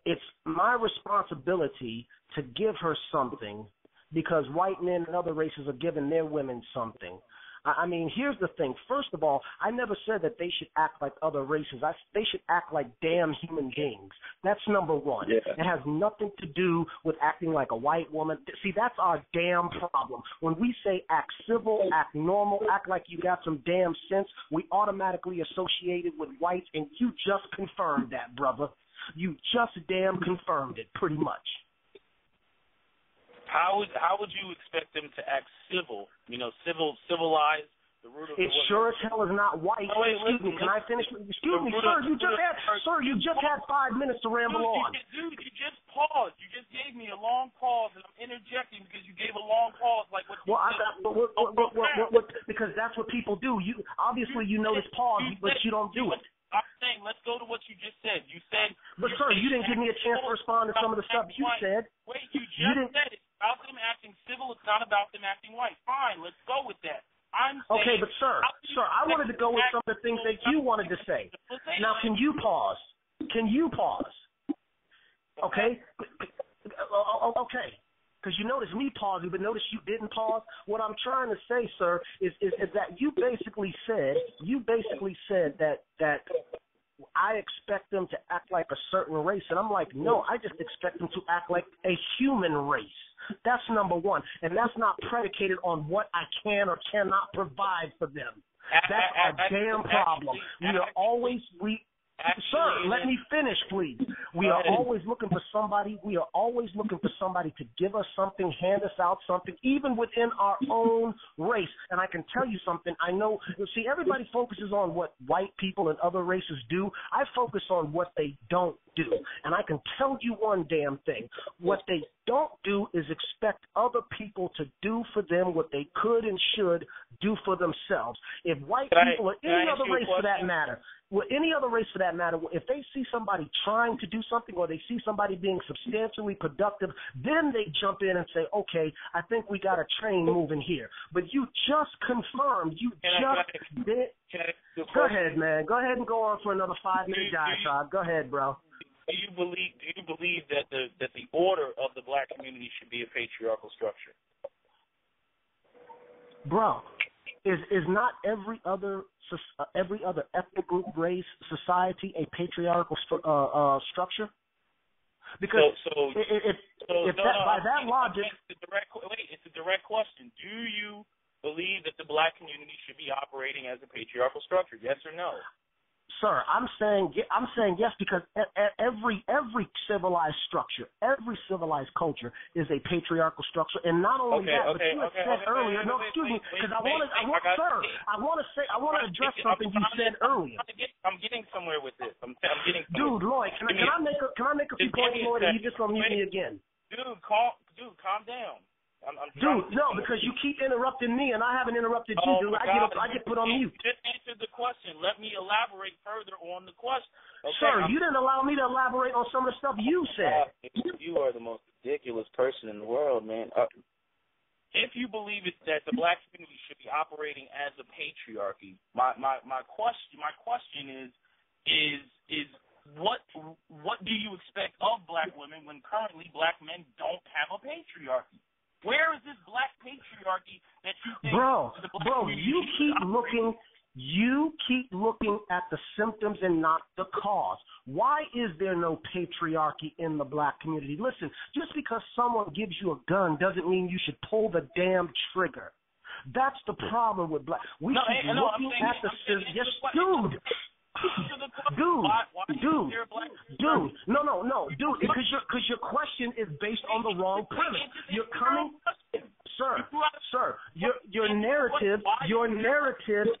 it's my responsibility to give her something because white men and other races are giving their women something. I mean, here's the thing. First of all, I never said that they should act like other races. They should act like damn human beings. That's number one. Yeah. It has nothing to do with acting like a white woman. See, that's our damn problem. When we say act civil, act normal, act like you got some damn sense, we automatically associate it with whites, and you just confirmed that, brother. You just damn confirmed it, pretty much. How would you expect them to act civil? Civilized. The root of it sure as hell is not white. Oh, wait, excuse me, can I finish? Excuse me, sir. You just had 5 minutes to ramble on. Dude, you just paused. You just gave me a long pause, and I'm interjecting because you gave a long pause, like what you said. Because that's what people do. You obviously you notice pause, but you don't do it. I'm saying, let's go to what you just said. You said... But, sir, you didn't give me a chance to respond to some of the stuff you said. Wait, you just said it's about them acting civil. It's not about them acting white. Fine, let's go with that. Okay, but, sir, I wanted to go with some of the things that you wanted to say. Now, can you pause? Okay? Okay. Because you notice me pausing, but notice you didn't pause. What I'm trying to say, sir, is that you basically said that I expect them to act like a certain race, and I'm like, no, I just expect them to act like a human race. That's number one, and that's not predicated on what I can or cannot provide for them. That's our damn problem. Sir, let me finish, please. We are always looking for somebody to give us something, hand us out something, even within our own race. And I can tell you something. I know, see, everybody focuses on what white people and other races do. I focus on what they don't do. And I can tell you one damn thing. What they don't do is expect other people to do for them what they could and should do for themselves. If white people or any other race for that matter, if they see somebody trying to do something or they see somebody being substantially productive, then they jump in and say, okay, I think we got a train moving here. But you just confirmed, Go ahead, man. Go ahead and go on for another 5-minute diatribe. Go ahead, bro. Do you believe that the order of the black community should be a patriarchal structure? Bro, is not every other ethnic group, race, society a patriarchal structure? Because by that logic, it's a direct question. Do you believe that the black community should be operating as a patriarchal structure? Yes or no? Sir, I'm saying yes because every civilized structure, every civilized culture is a patriarchal structure, and not only but you said earlier. No, excuse me, because I want to address something you said earlier. I'm getting somewhere with this. I'm getting. Dude, Lloyd, can I make a few points, Lloyd, and you just gonna mute me again? Dude, calm down. Dude, no, because you keep interrupting me, and I haven't interrupted you, dude. I get put on mute. You just answered the question. Let me elaborate further on the question. Okay, Sir, you didn't allow me to elaborate on some of the stuff you said. You are the most ridiculous person in the world, man. If you believe it, that the black community should be operating as a patriarchy, my question is what do you expect of black women when currently black men don't have a patriarchy? Where is this black patriarchy that you think the black community you keep looking at the symptoms and not the cause. Why is there no patriarchy in the black community? Listen, just because someone gives you a gun doesn't mean you should pull the damn trigger. That's the problem with black. We should be looking at the symptoms. Yes, dude. Dude, because your question is based on the wrong premise. You're coming, sir. Your narrative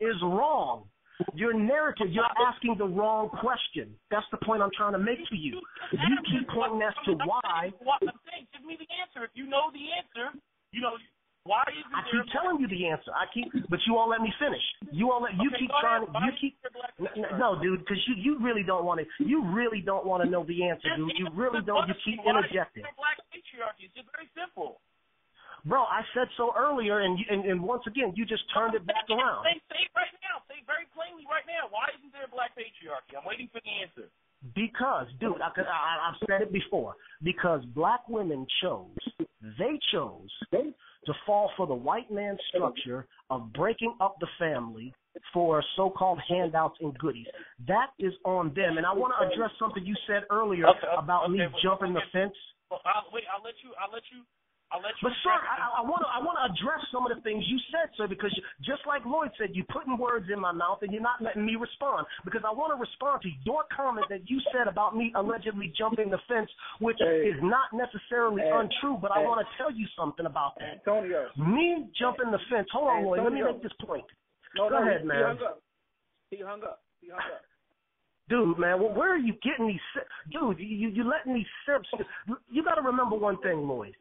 is wrong. Your narrative, you're asking the wrong question. That's the point I'm trying to make to you. You keep pointing as to why. Give me the answer. If you know the answer, why isn't I keep telling you the answer. But you won't let me finish. No, dude, because you really don't want to. You really don't want to know the answer, dude. You really don't. You keep interjecting. Black patriarchy. It's just very simple. Bro, I said so earlier, and once again, you just turned it back around. Say it right now. Say very plainly right now. Why isn't there a black patriarchy? I'm waiting for the answer. Because, dude, I've said it before. Because black women chose to fall for the white man's structure of breaking up the family for so-called handouts and goodies. That is on them. And I want to address something you said earlier about me jumping the fence. Well, I'll let you. But sir, I want to address some of the things you said, sir, because just like Lloyd said, you're putting words in my mouth and you're not letting me respond. Because I want to respond to your comment that you said about me allegedly jumping the fence, which is not necessarily untrue. But I want to tell you something about that. Antonio. Me jumping the fence. Hold on, Lloyd. Let me make this point. Go ahead, man. He hung up. Dude, man, where are you getting these? Dude, you letting these simps. You got to remember one thing, Lloyd.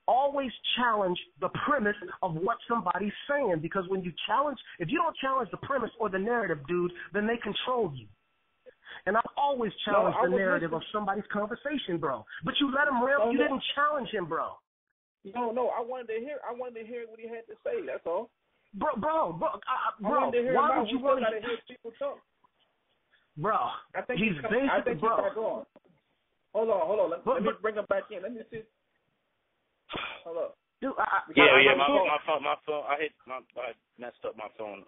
Always challenge the premise of what somebody's saying, because when if you don't challenge the premise or the narrative, dude, then they control you. And I've always challenged the narrative of somebody's conversation, bro. But you let him ramp. You didn't challenge him, bro. No, I wanted to hear what he had to say. That's all. Bro, why would you want to hear people talk? Bro, I think he's basically, bro. Hold on. Let me bring him back in. Let me see. Hold up. Dude, my phone. I messed up my phone.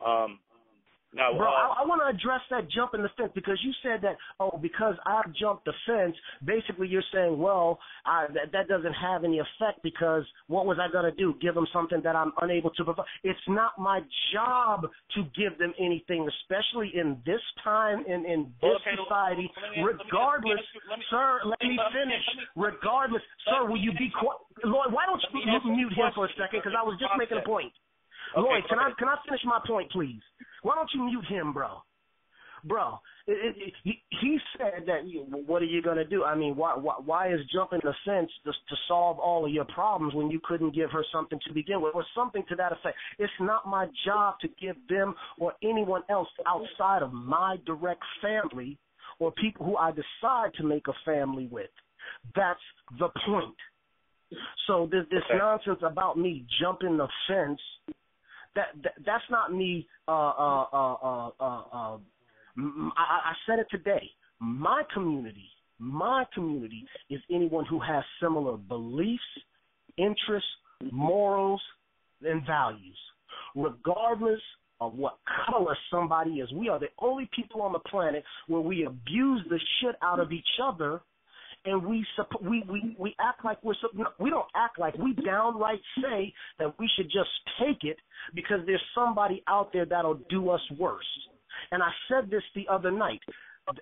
Bro, I want to address that jump in the fence, because you said that, because I've jumped the fence, basically you're saying, well, that doesn't have any effect, because what was I going to do, give them something that I'm unable to provide? It's not my job to give them anything, especially in this time, in this society, regardless. Sir, let me finish. Regardless. Sir, will you be quiet? Lloyd, why don't you mute him for a second, because I was just making a point. Lloyd, can I finish my point, please? Why don't you mute him, bro? Bro, he said that. What are you gonna do? I mean, why is jumping the fence to solve all of your problems when you couldn't give her something to begin with, or something to that effect? It's not my job to give them or anyone else outside of my direct family or people who I decide to make a family with. That's the point. So this nonsense about me jumping the fence. That's not me. I said it today. My community is anyone who has similar beliefs, interests, morals, and values, regardless of what color somebody is. We are the only people on the planet where we abuse the shit out of each other. And we act like we don't act like, we downright say that we should just take it because there's somebody out there that'll do us worse. And I said this the other night.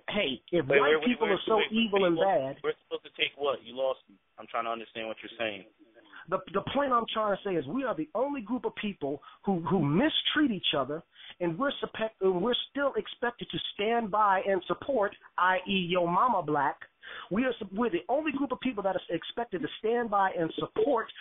Hey, if white people are so evil and bad, we're supposed to take what? You lost me. I'm trying to understand what you're saying. The point I'm trying to say is we are the only group of people who mistreat each other, and we're still expected to stand by and support, i.e. your mama black. We're the only group of people that is expected to stand by and support,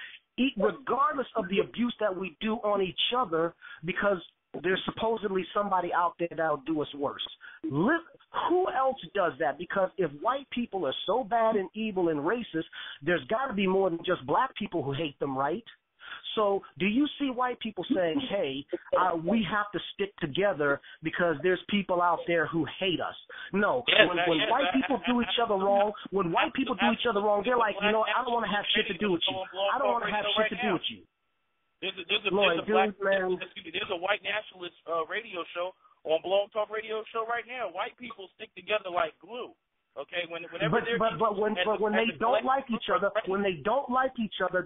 regardless of the abuse that we do on each other, because there's supposedly somebody out there that'll do us worse. Who else does that? Because if white people are so bad and evil and racist, there's got to be more than just black people who hate them, right? So do you see white people saying, hey, we have to stick together because there's people out there who hate us? No. When white people do each other wrong, they're like, you know, I don't want to have shit to do with you. I don't want to have shit to do with you. There's a white nationalist radio show on Blog Talk Radio show right now. White people stick together like glue. Okay, when they don't like each other,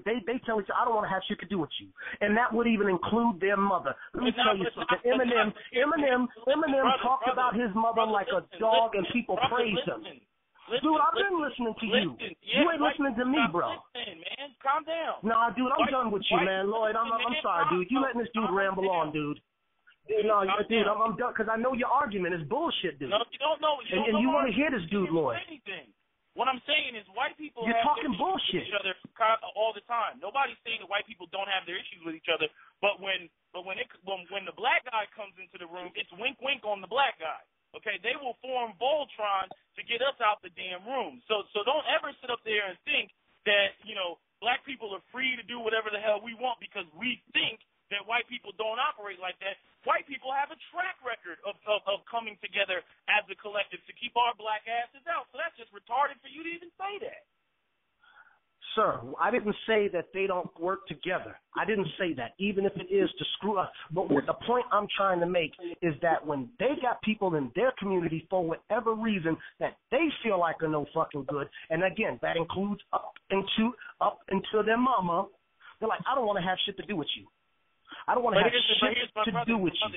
they tell each other, I don't want to have shit to do with you, and that would even include their mother. Let me tell you something. Eminem talked about his mother like a dog, and people praised him. Dude, I've been listening to you. You ain't listening to me, bro. Listen, man, calm down. Nah, dude, I'm done with you, man. Lloyd, I'm sorry, dude. You letting this dude ramble on, dude. No, dude, I'm done because I know your argument is bullshit, dude. No, you don't know. And you want to hear this dude, Lloyd. What I'm saying is white people You're have talking bullshit with each other all the time. Nobody's saying that white people don't have their issues with each other, but when the black guy comes into the room, it's wink wink on the black guy. Okay, they will form Voltron to get us out the damn room. So don't ever sit up there and think that, you know, black people are free to do whatever the hell we want because we think that white people don't operate like that. White people have a track record of coming together as a collective to keep our black asses out. So that's just retarded for you to even say that. Sir, I didn't say that they don't work together. I didn't say that, even if it is to screw up. But the point I'm trying to make is that when they got people in their community for whatever reason that they feel like are no fucking good, and again, that includes up into their mama, they're like, I don't want to have shit to do with you. I don't want to have shit to do with you.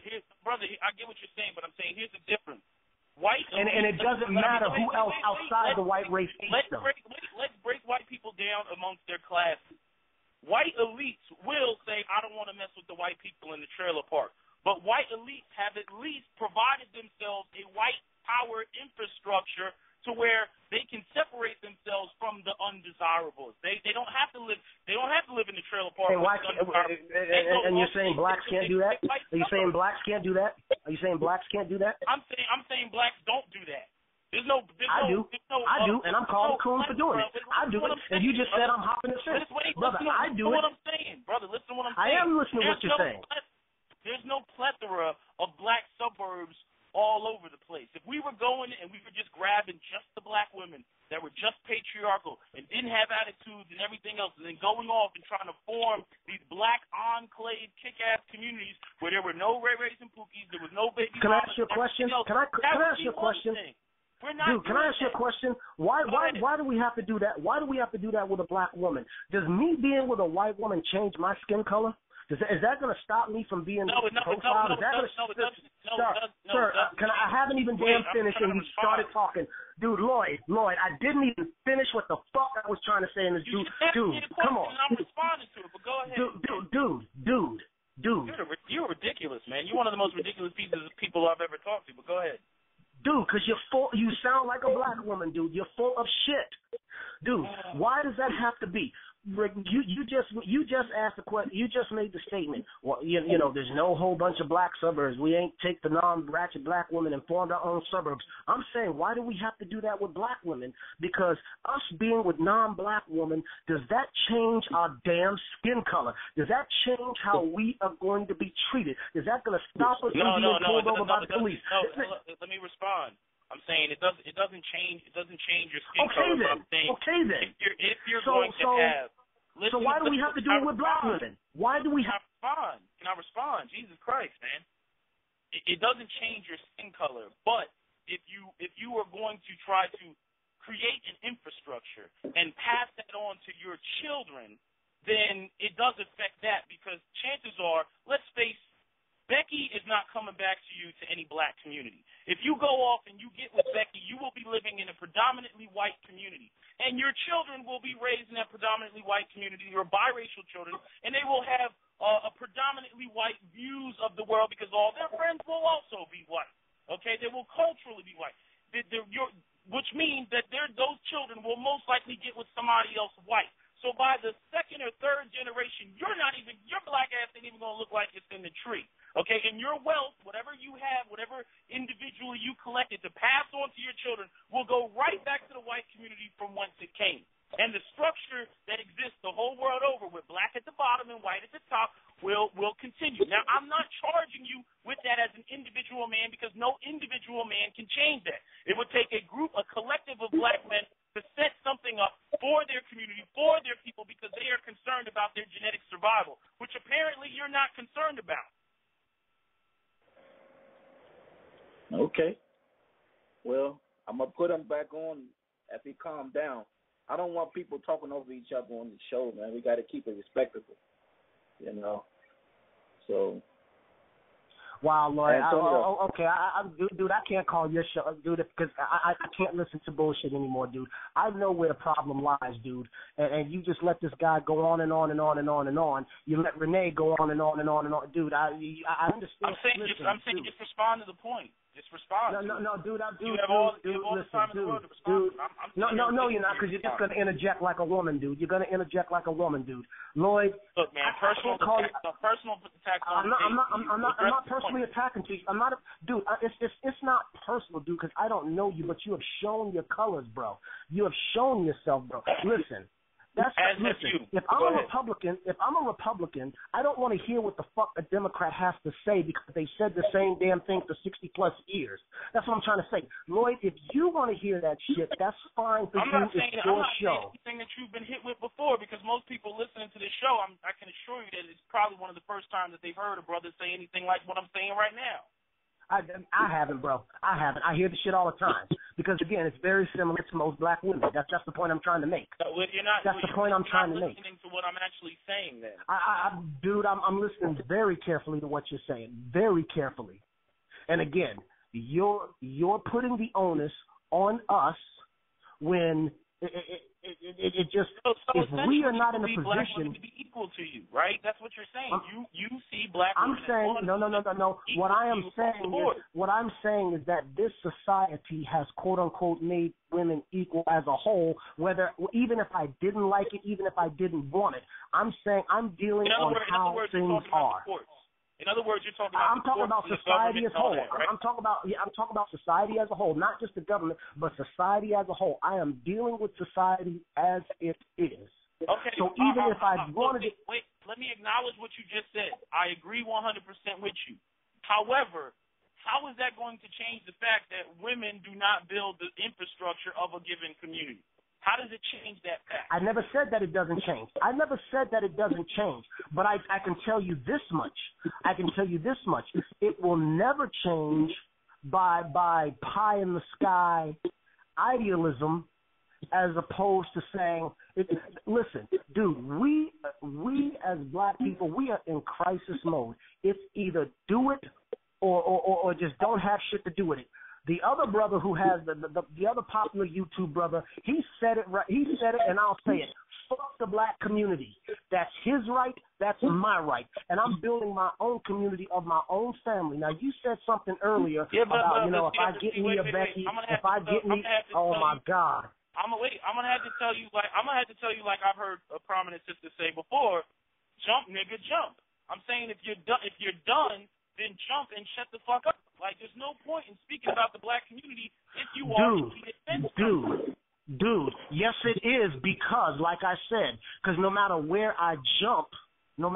Brother, I get what you're saying, but I'm saying here's the difference. White and it doesn't matter who else outside the white race hates them. Let's break white people down amongst their classes. White elites will say, I don't want to mess with the white people in the trailer park. But white elites have at least provided themselves a white power infrastructure to where they can separate themselves from the undesirables. They don't have to live. They don't have to live in the trailer park. And you're saying blacks can't do that? Are you saying blacks can't do that? Are you saying blacks can't do that? I'm saying blacks don't do that. I do, and I'm calling coon for doing it. I do it, and you just said I'm hopping the fence. Brother, I do it. What I'm saying, brother, listen to what I'm saying. I am listening to what you're saying. There's no plethora of black suburbs all over the place. If we were going and we were just grabbing just the black women that were just patriarchal and didn't have attitudes and everything else, and then going off and trying to form these black enclave kick-ass communities where there were no Ray Rays and Pookies, there was no baby. Can I ask you a question? Can I ask you a question? Dude, can I ask you a question? Why do we have to do that? Why do we have to do that with a black woman? Does me being with a white woman change my skin color? Is that going to stop me from being profiled? Sir, I haven't even damn finished and you started talking. Dude, Lloyd, I didn't even finish what the fuck I was trying to say in this dude, come on. I'm responding to it, but go ahead. Dude. You're ridiculous, man. You're one of the most ridiculous people I've ever talked to, but go ahead. Dude, because you sound like a black woman, dude. You're full of shit. Dude, why does that have to be? You just asked the question. You just made the statement. Well, you know, there's no whole bunch of black suburbs. We ain't take the non-ratchet black women and formed our own suburbs. I'm saying, why do we have to do that with black women? Because us being with non-black women, does that change our damn skin color? Does that change how we are going to be treated? Is that going to stop us from being pulled over by the police? Let me respond. I'm saying it doesn't change your skin color. Then. I'm saying, okay then. If you're going to have. So why do we have to do it with black women? Why do we have? Can I respond? Jesus Christ, man. It doesn't change your skin color, but if you are going to try to create an infrastructure and pass that on to your children, then it does affect that because chances are, let's face, Becky is not coming back to you to any black community. If you go off and you get with Becky, you will be living in a predominantly white community. And your children will be raised in that predominantly white community, your biracial children, and they will have a predominantly white views of the world because all their friends will also be white. Okay? They will culturally be white. Which means that those children will most likely get with somebody else white. So by the second or third generation, your black ass ain't even going to look like it's in the tree. Okay, and your wealth, whatever you have, whatever individually you collected to pass on to your children, will go right back to the white community from whence it came. And the structure that exists the whole world over, with black at the bottom and white at the top, will continue. Now, I'm not charging you with that as an individual man, because no individual man can change that. It would take a group, a collective of black men to set something up for their community, for their people, because they are concerned about their genetic survival, which apparently you're not concerned about. Okay. Well, I'm going to put them back on as they calm down. I don't want people talking over each other on the show, man. We got to keep it respectable, you know. So. Wow, Lloyd. Okay, dude, I can't call your show, dude, because I can't listen to bullshit anymore, dude. I know where the problem lies, dude, and you just let this guy go on and on and on and on and on. You let Renee go on and on and on and on, dude. I understand. I'm saying just respond to the point. Just respond. No, dude. You have all the time in the world to respond. No, you're not, because you're just going to interject like a woman, dude. You're going to interject like a woman, dude. Lloyd. Look, man, personal attacks. I'm not personally attacking you. I'm not, dude. It's not personal, dude, because I don't know you, but you have shown your colors, bro. You have shown yourself, bro. Listen. If I'm a Republican, I don't want to hear what the fuck a Democrat has to say, because they said the same damn thing for 60 plus years. That's what I'm trying to say. Lloyd, if you want to hear that shit, that's fine for you. It's your show. I'm not saying anything that you've been hit with before, because most people listening to this show, I can assure you that it's probably one of the first times that they've heard a brother say anything like what I'm saying right now. I haven't, bro. I haven't. I hear the shit all the time. Because, again, it's very similar to most black women. That's the point I'm trying to make. So that's the point I'm trying to make. You're not listening to what I'm actually saying, then. Dude, I'm listening very carefully to what you're saying. Very carefully. And, again, you're putting the onus on us when it just, so if we are not in a position. Black women to be equal to you, right? That's what you're saying. You see black women. I'm saying no. What I'm saying is that this society has quote unquote made women equal as a whole. Even if I didn't like it, even if I didn't want it, I'm saying I'm dealing on how things are. In other words, you're talking about. I'm talking about society as a whole. That, right? I'm talking about society as a whole, not just the government, but society as a whole. I am dealing with society as it is. Okay. So even if I wanted it, wait, let me acknowledge what you just said. I agree 100% with you. However, how is that going to change the fact that women do not build the infrastructure of a given community? How does it change that fact? I never said that it doesn't change. But I can tell you this much. It will never change by pie in the sky idealism, as opposed to saying, listen, dude, we as black people, we are in crisis mode. It's either do it or just don't have shit to do with it. The other brother who has the other popular YouTube brother, he said it right. He said it, and I'll say it. Fuck the black community. That's his right. That's my right. And I'm building my own community of my own family. Now, you said something earlier about, if I get me a Becky, if I get me, oh my God. I'm gonna have to tell you like I've heard a prominent sister say before, jump, nigga, jump. I'm saying if you're done, then jump and shut the fuck up. Like, there's no point in speaking about the black community if you Dude, yes it is, because, like I said, because no matter where I jump, the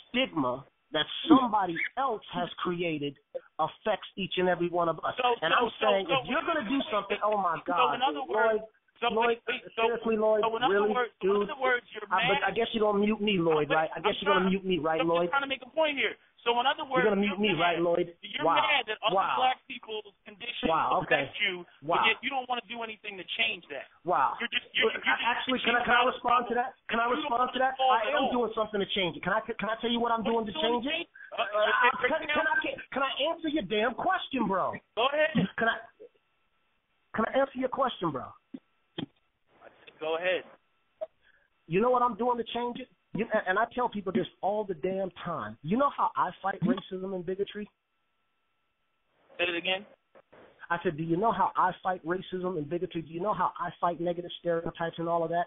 stigma that somebody else has created affects each and every one of us. I'm saying, if you're going to do something, oh my God, so in other words, Lloyd, seriously, Lloyd, really, dude? In other words, you're mad. I guess you're going to mute me, Lloyd, right? I guess you're going to mute me, right, Lloyd? I'm trying to make a point here. So in other words, you're going to mute me, right, Lloyd? You're mad that other black people's conditions affect you, but yet you don't want to do anything to change that. Wow. Actually, can I respond to that? I am doing something to change it. Can I tell you what I'm doing to change it? Can I answer your damn question, bro? Go ahead. Can I answer your question, bro? Go ahead. You know what I'm doing to change it? And I tell people this all the damn time. You know how I fight racism and bigotry? Say it again. I said, do you know how I fight racism and bigotry? Do you know how I fight negative stereotypes and all of that?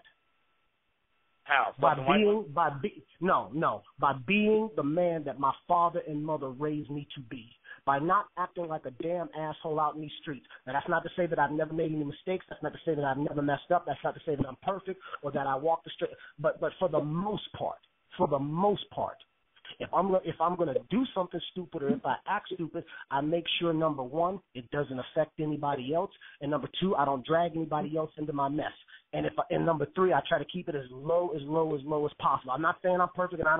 How? By being the man that my father and mother raised me to be. By not acting like a damn asshole out in these streets. Now, that's not to say that I've never made any mistakes. That's not to say that I've never messed up. That's not to say that I'm perfect or that I walk the straight. But for the most part, if I'm going to do something stupid or if I act stupid, I make sure, number one, it doesn't affect anybody else, and number two, I don't drag anybody else into my mess. And number three, I try to keep it as low as possible. I'm not saying I'm perfect and I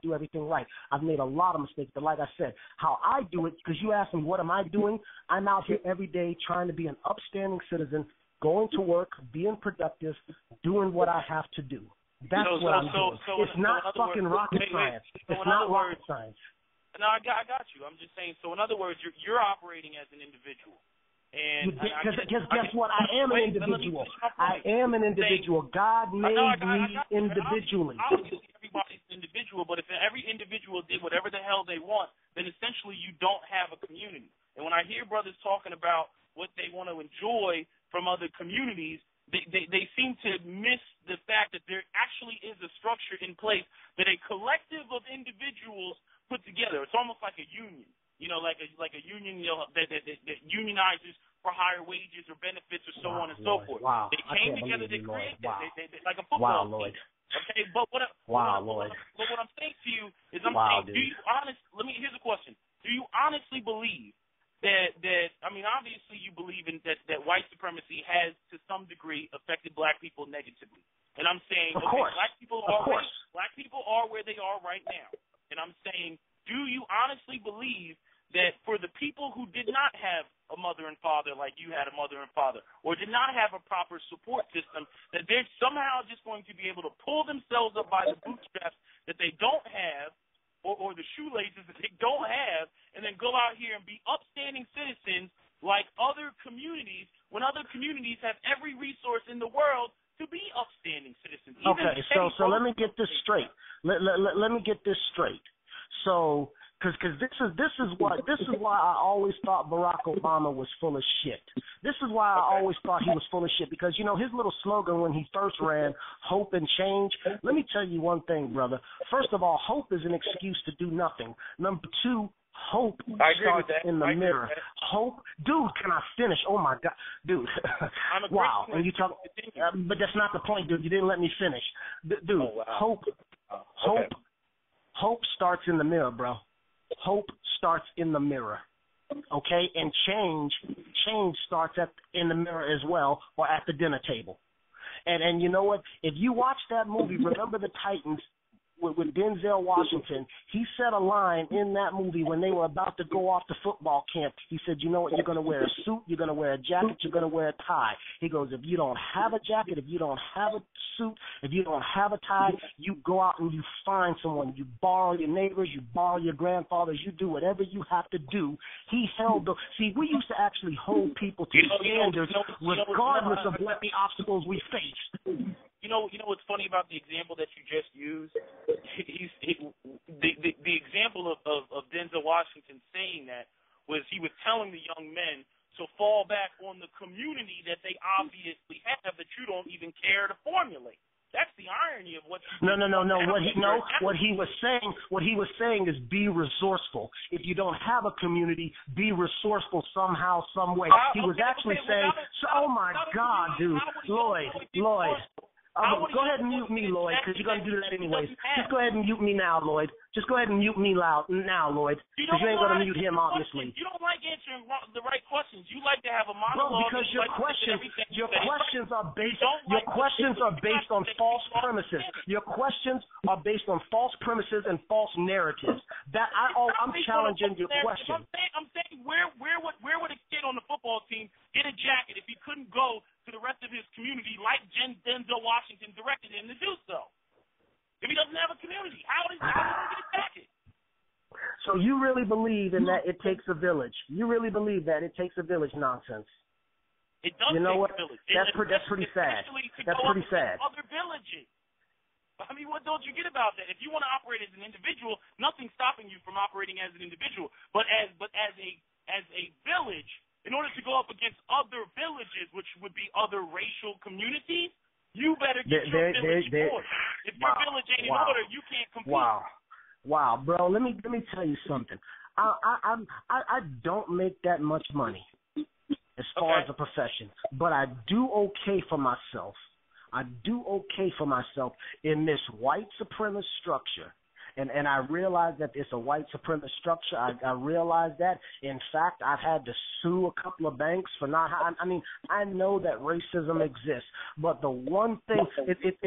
do everything right. I've made a lot of mistakes, but like I said, how I do it, because you asked me what am I doing, I'm out here every day trying to be an upstanding citizen, going to work, being productive, doing what I have to do. That's what I'm doing. It's not fucking rocket science. It's not rocket science. No, I got you. I'm just saying. So in other words, you're operating as an individual. And guess what? I am an individual. I am an individual. God made me individually. Obviously, everybody's an individual, but if every individual did whatever the hell they want, then essentially you don't have a community. And when I hear brothers talking about what they want to enjoy from other communities, they seem to miss the fact that there actually is a structure in place that a collective of individuals put together. It's almost like a union. Like a union, that unionizes for higher wages or benefits or so on and so forth. Wow. They came together to create that, like a football team. Okay, but what I'm saying to you is, here's a question. Do you honestly believe that I mean, obviously you believe in that white supremacy has to some degree affected black people negatively. And I'm saying, black people are where they are right now. And I'm saying, do you honestly believe that for the people who did not have a mother and father like you had a mother and father, or did not have a proper support system, that they're somehow just going to be able to pull themselves up by the bootstraps that they don't have, or the shoelaces that they don't have, and then go out here and be upstanding citizens like other communities, when other communities have every resource in the world to be upstanding citizens? Okay, so let me get this straight. Let me get this straight. So, because this is why I always thought Barack Obama was full of shit. This is why I always thought he was full of shit, because his little slogan when he first ran, hope and change. Let me tell you one thing, brother. First of all, hope is an excuse to do nothing. Number two, hope starts in the mirror. Hope, dude. Can I finish? Oh my God, dude. Wow. And you talk, but that's not the point, dude. You didn't let me finish, dude. Oh, wow. Hope starts in the mirror, bro. Hope starts in the mirror, okay? And change starts in the mirror as well, or at the dinner table. And you know what? If you watch that movie, Remember the Titans, with Denzel Washington, he said a line in that movie when they were about to go off to football camp. He said, you know what, you're going to wear a suit, you're going to wear a jacket, you're going to wear a tie. He goes, if you don't have a jacket, if you don't have a suit, if you don't have a tie, you go out and you find someone. You borrow your neighbors, you borrow your grandfathers, you do whatever you have to do. He held the... See, we used to actually hold people to standards regardless of what the obstacles we faced. You know what's funny about the example that you just used? The example of Denzel Washington saying that was he was telling the young men to fall back on the community that they obviously have that you don't even care to formulate. That's the irony of what you What he was saying is be resourceful. If you don't have a community, be resourceful somehow, some way. He was actually saying, oh my God, dude, Lloyd. Go ahead and mute me, Lloyd, because you're going to do that anyways. Just go ahead and mute me now, Lloyd. Just go ahead and mute me now, Lloyd, because you ain't going to mute him, obviously. You don't like answering the right questions. You like to have a monologue. Bro, because your questions are based on false premises. Your questions are based on false premises and false narratives. I'm challenging your question. I'm saying where would a kid on the football team get a jacket if he couldn't go to the rest of his community like Denzel Washington directed him to do so? If he doesn't have a community, how does he get a jacket? So you really believe in that it takes a village? You really believe that it takes a village nonsense? It does take a village. That's pretty sad. That's pretty sad. Other villages. I mean, what don't you get about that? If you want to operate as an individual, nothing's stopping you from operating as an individual. But as a village, in order to go up against other villages, which would be other racial communities, You better get your village in order. If your village ain't in order, you can't compete. Wow, bro. Let me tell you something. I don't make that much money as far as a profession, but I do okay for myself. I do okay for myself in this white supremacist structure. And I realize that it's a white supremacist structure. I realize that. In fact, I've had to sue a couple of banks for not. I mean, I know that racism exists, but the one thing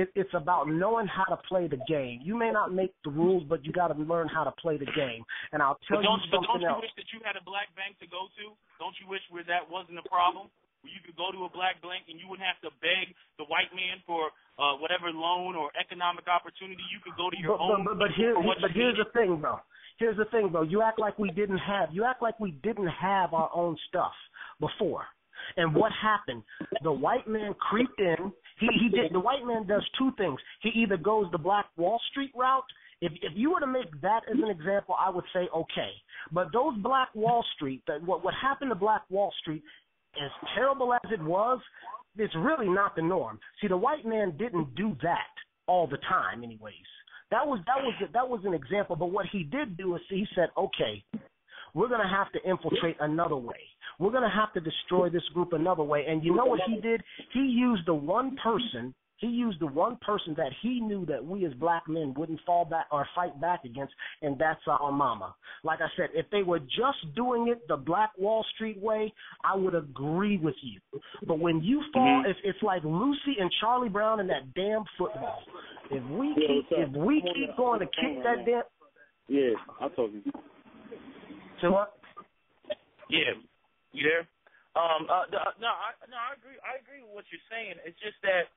it's about knowing how to play the game. You may not make the rules, but you got to learn how to play the game. And I'll tell you something else. Don't you wish that you had a black bank to go to? Don't you wish where that wasn't a problem? Where you could go to a black bank and you wouldn't have to beg the white man for whatever loan or economic opportunity. You could go to your own. But here's the thing, bro. Here's the thing, bro. You act like we didn't have our own stuff before. And what happened? The white man creeped in. He did. The white man does two things. He either goes the Black Wall Street route. If you were to make that as an example, I would say okay. But those Black Wall Street, what happened to Black Wall Street, as terrible as it was, it's really not the norm. See, the white man didn't do that all the time, anyways. That was an example. But what he did do is he said, okay, we're going to have to infiltrate another way. We're going to have to destroy this group another way. And you know what he did? He used the one person that he knew that we as black men wouldn't fall back or fight back against, and that's our mama. Like I said, if they were just doing it the Black Wall Street way, I would agree with you. But when you fall, it's like Lucy and Charlie Brown in that damn football. If we keep going to kick that damn... Yeah, I'll talk to you. So what? Yeah, you there? No, I agree. I agree with what you're saying. It's just that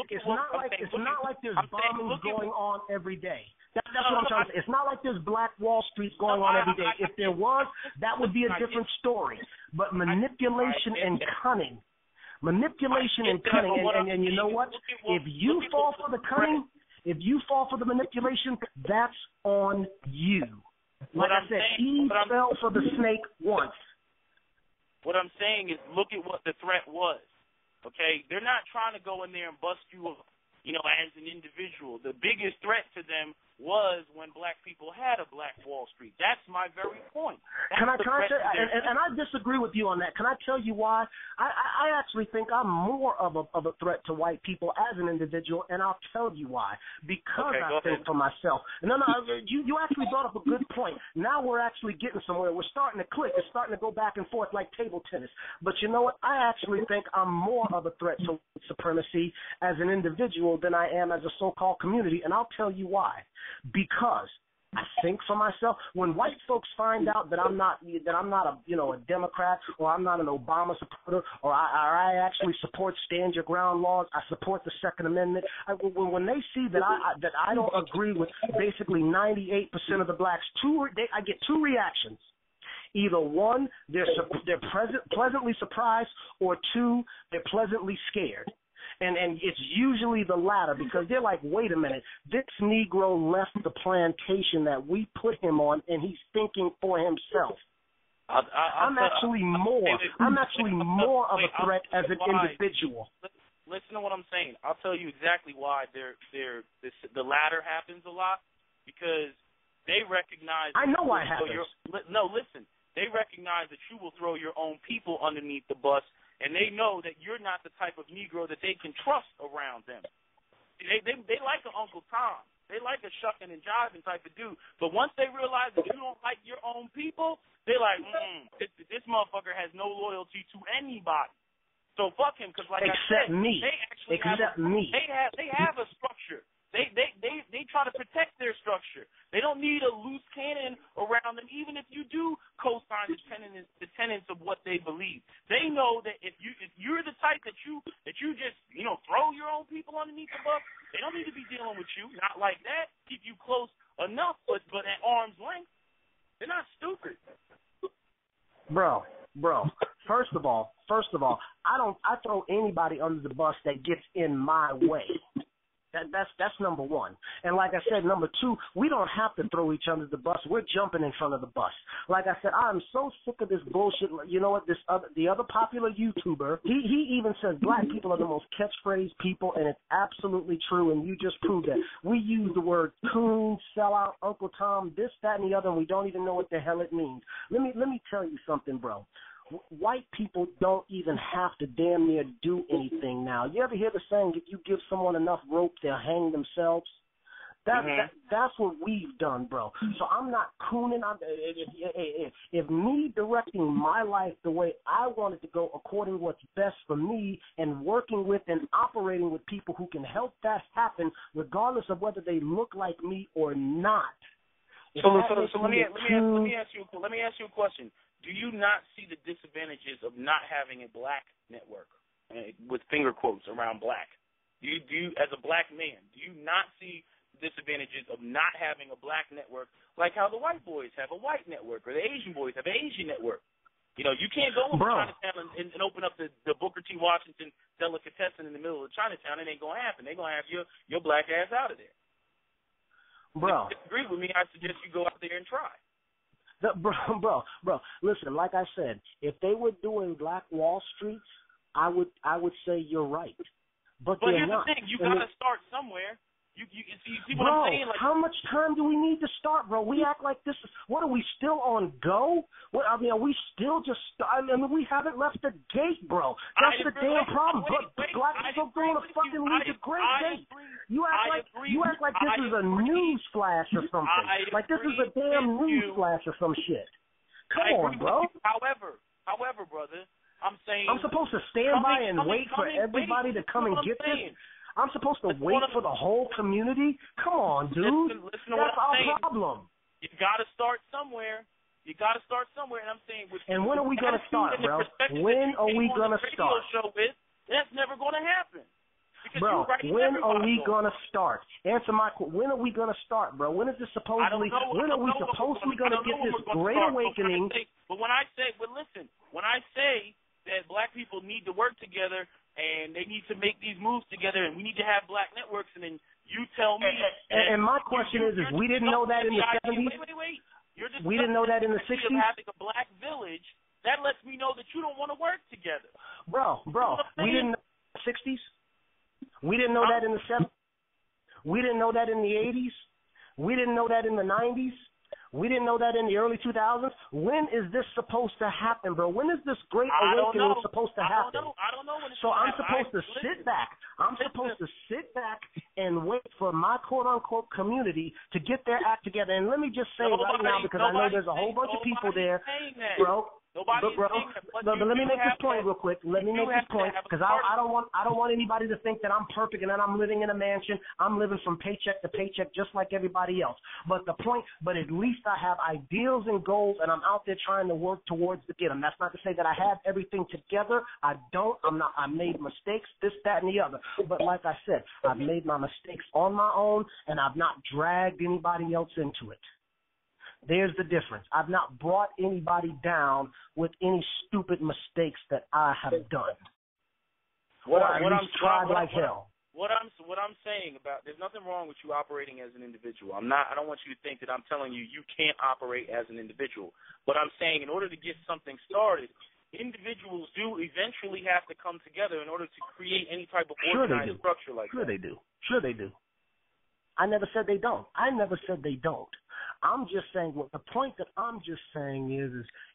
it's not like there's bombings going on every day. That's what I'm trying to say. It's not like there's Black Wall Street going on every day. If there was, that would be a different story. But manipulation and cunning, and you know what? If you fall for the cunning, if you fall for the manipulation, that's on you. Like I said, Eve fell for the snake once. What I'm saying is look at what the threat was, okay? They're not trying to go in there and bust you up, as an individual. The biggest threat to them was when black people had a Black Wall Street. That's my very point. Can I say, and I disagree with you on that. Can I tell you why? I actually think I'm more of a threat to white people as an individual, and I'll tell you why. Because I think for myself. No, you actually brought up a good point. Now we're actually getting somewhere. We're starting to click. It's starting to go back and forth like table tennis. But you know what? I actually think I'm more of a threat to white supremacy as an individual than I am as a so-called community, and I'll tell you why. Because I think for myself, when white folks find out that I'm not a Democrat, or I'm not an Obama supporter, or I actually support stand your ground laws, I support the Second Amendment. When they see that I don't agree with basically 98% of the blacks, I get two reactions. Either one, they're pleasantly surprised, or two, they're pleasantly scared. And it's usually the latter, because they're like, wait a minute, this Negro left the plantation that we put him on, and he's thinking for himself. I'm actually more of a threat as an individual. Listen to what I'm saying. I'll tell you exactly why the latter happens a lot, because they recognize. I know why it happens. Listen. They recognize that you will throw your own people underneath the bus, and they know that you're not the type of Negro that they can trust around them. They like an Uncle Tom. They like a shucking and jiving type of dude. But once they realize that you don't like your own people, they're like, this motherfucker has no loyalty to anybody. So fuck him, because like Except I said, me. they actually They have a structure. They try to protect their structure. They don't need a loose cannon around them, even if you do co-sign the tenets of what they believe. They know that if you're the type that you just throw your own people underneath the bus, they don't need to be dealing with you. Not like that. Keep you close enough, but at arm's length. They're not stupid. Bro. First of all, I throw anybody under the bus that gets in my way. That's number one. And like I said, number two, we don't have to throw each other the bus. We're jumping in front of the bus. Like I said, I'm so sick of this bullshit. You know what? The other popular YouTuber, he even says black people are the most catchphrase people, and it's absolutely true. And you just proved that. We use the word coon, sellout, Uncle Tom, this, that, and the other, and we don't even know what the hell it means. Let me tell you something, bro. White people don't even have to damn near do anything now. You ever hear the saying, if you give someone enough rope, they'll hang themselves? That's what we've done, bro. So I'm not cooning. If me directing my life the way I want it to go, according to what's best for me, and working with and operating with people who can help that happen, regardless of whether they look like me or not. So let me ask you a question. Do you not see the disadvantages of not having a black network, with finger quotes around black? Do you, as a black man, do you not see the disadvantages of not having a black network, like how the white boys have a white network or the Asian boys have an Asian network? You know, you can't go into Chinatown and open up the Booker T. Washington delicatessen in the middle of Chinatown. It ain't going to happen. They're going to have your black ass out of there. Bro. If you disagree with me, I suggest you go out there and try. Bro, listen, like I said, if they were doing Black Wall Streets, I would say you're right. But they're here's not. The thing, you got to start somewhere. You see what I'm saying? Like, how much time do we need to start, bro? We act like this is, what are we still on go? What, I mean, are we still just, I mean, we haven't left the gate, bro. That's the damn problem. Black people going to fucking leave the great gate. You act like this is a news flash or something. Like this is a damn news flash or some shit. Come on, bro. However, brother, I'm saying, I'm supposed to stand by and wait for everybody to come and get this? I'm supposed to wait for the whole community? Come on, dude. Listen to That's what I'm saying. our problem. You got to start somewhere. And I'm saying, and when are we going to start, bro? When are we going to start? That's never going to happen. Bro, when are we going to start? Answer my question. When are we going to start, bro? When is this supposedly, when are we supposedly going to get this great awakening? But when I say that black people need to work together and they need to make these moves together and we need to have black networks, and then you tell me. And my question is we didn't know that in the 70s? Wait. We didn't know that in the 60s? Having a black village, that lets me know that you don't want to work together. Bro, we didn't know in the 60s? We didn't know that in the 70s? We didn't know that in the 80s? We didn't know that in the 90s? We didn't know that in the early 2000s. When is this supposed to happen, bro? When is this great awakening supposed to happen? I don't know when it's so I'm supposed to sit back. I'm supposed to sit back and wait for my quote-unquote community to get their act together. And let me just say right now, because I know there's a whole bunch of people there, bro. But let me make this point real quick. Let me make this point, because I don't want anybody to think that I'm perfect and that I'm living in a mansion. I'm living from paycheck to paycheck just like everybody else. But at least I have ideals and goals, and I'm out there trying to work towards to get them. That's not to say that I have everything together. I don't. I'm not. I made mistakes, this, that, and the other. But like I said, I've made my mistakes on my own, and I've not dragged anybody else into it. There's the difference. I've not brought anybody down with any stupid mistakes that I have done. What I'm saying about, there's nothing wrong with you operating as an individual. I don't want you to think that I'm telling you can't operate as an individual. But I'm saying in order to get something started, individuals do eventually have to come together in order to create any type of organized structure like that. Sure they do. I never said they don't. I'm just saying, the point that I'm just saying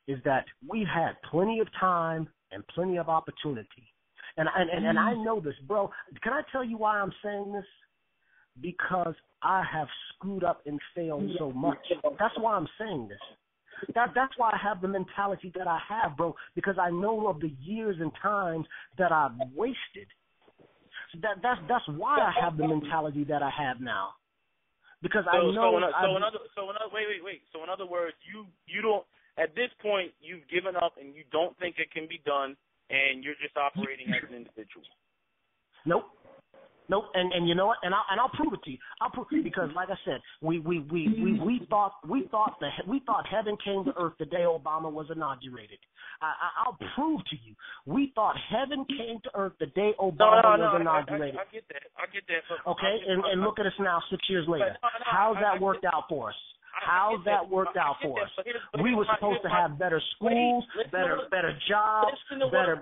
is that we've had plenty of time and plenty of opportunity. And I know this, bro. Can I tell you why I'm saying this? Because I have screwed up and failed so much. That's why I'm saying this. That's why I have the mentality that I have, bro, because I know of the years and times that I've wasted. That's why I have the mentality that I have now. Because I know. Wait. So in other words, you don't, at this point you've given up and you don't think it can be done, and you're just operating as an individual. Nope. Nope, and you know what? And I'll prove it to you. I'll prove it because, like I said, we thought heaven came to earth the day Obama was inaugurated. I'll prove to you. We thought heaven came to earth the day Obama was inaugurated. I get that. Okay, and look at us now, 6 years later. How's that worked out for us? How's that worked out for us? We were supposed to have better schools, better jobs,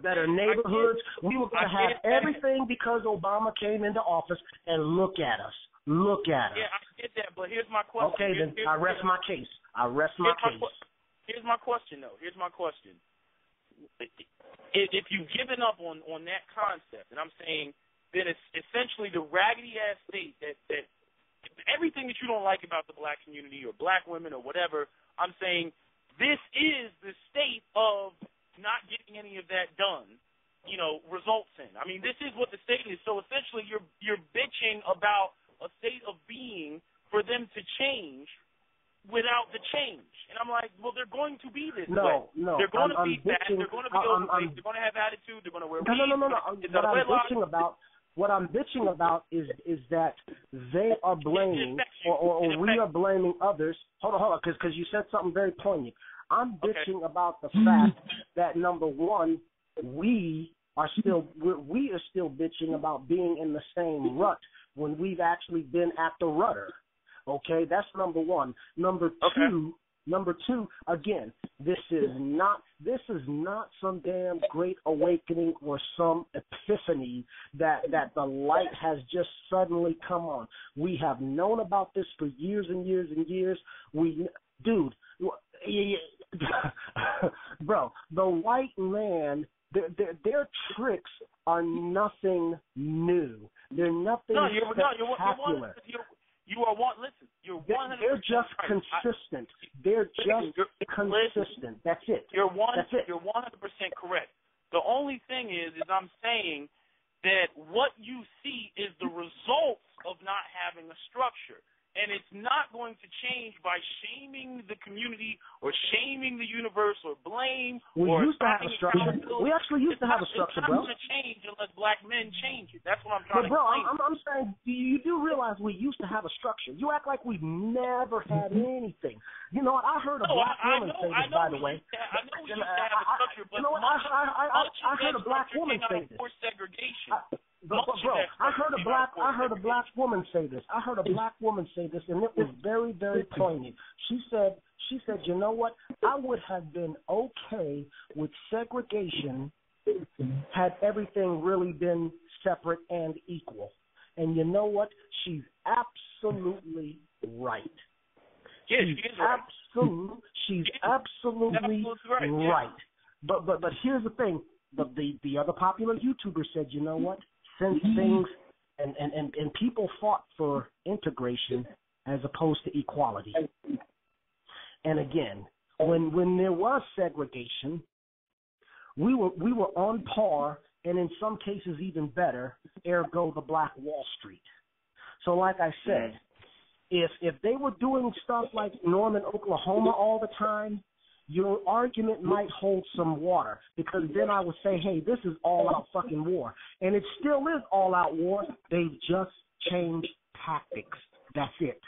better neighborhoods. We were going to have everything because Obama came into office, and look at us. Look at us. Yeah, I get that, but here's my question. Okay, then I rest my case. Here's my question, though. Here's my question. If you've given up on that concept, and I'm saying then it's essentially the raggedy-ass state that everything that you don't like about the black community or black women or whatever, I'm saying this is the state of not getting any of that done, results in. I mean, this is what the state is. So essentially you're bitching about a state of being for them to change without the change. And I'm like, well, they're going to be this way. No. They're going to be fat. They're going to be overweight. They're going to have attitude. They're going to wear weed. No. What I'm bitching about is that they are blaming or we are blaming others. Hold on, because you said something very poignant. I'm bitching about the fact that, number one, we are still bitching about being in the same rut when we've actually been at the rudder. Okay, that's number one. Number two, again, this is not some damn great awakening or some epiphany that the light has just suddenly come on. We have known about this for years and years and years. Bro, the white man, their tricks are nothing new. They're nothing spectacular. You're 100%. They're just consistent. They're just consistent. That's it. You're 100% correct. The only thing is I'm saying that what you see is the results of not having a structure. And it's not going to change by shaming the community or shaming the universe or blame. We used to have a structure. We actually used to have a structure, bro. It's not going to change unless black men change it. That's what I'm trying to explain. Bro, I'm saying, you do realize we used to have a structure. You act like we've never had anything. You know what? I heard a black woman say this, by the way. I know we used to have a structure, but I heard a black woman say this. Segregation. Bro, I heard a black woman say this. And it was very, very poignant. She said, you know what? I would have been okay with segregation had everything really been separate and equal. And you know what? She's absolutely right. Yeah, she is right. She's absolutely right. But here's the thing. The other popular YouTuber said, you know what? Since things and people fought for integration as opposed to equality. And again, when there was segregation, we were on par, and in some cases even better, ergo the Black Wall Street. So like I said, if they were doing stuff like Norman, Oklahoma all the time, your argument might hold some water, because then I would say, hey, this is all-out fucking war. And it still is all-out war. They've just changed tactics. That's it.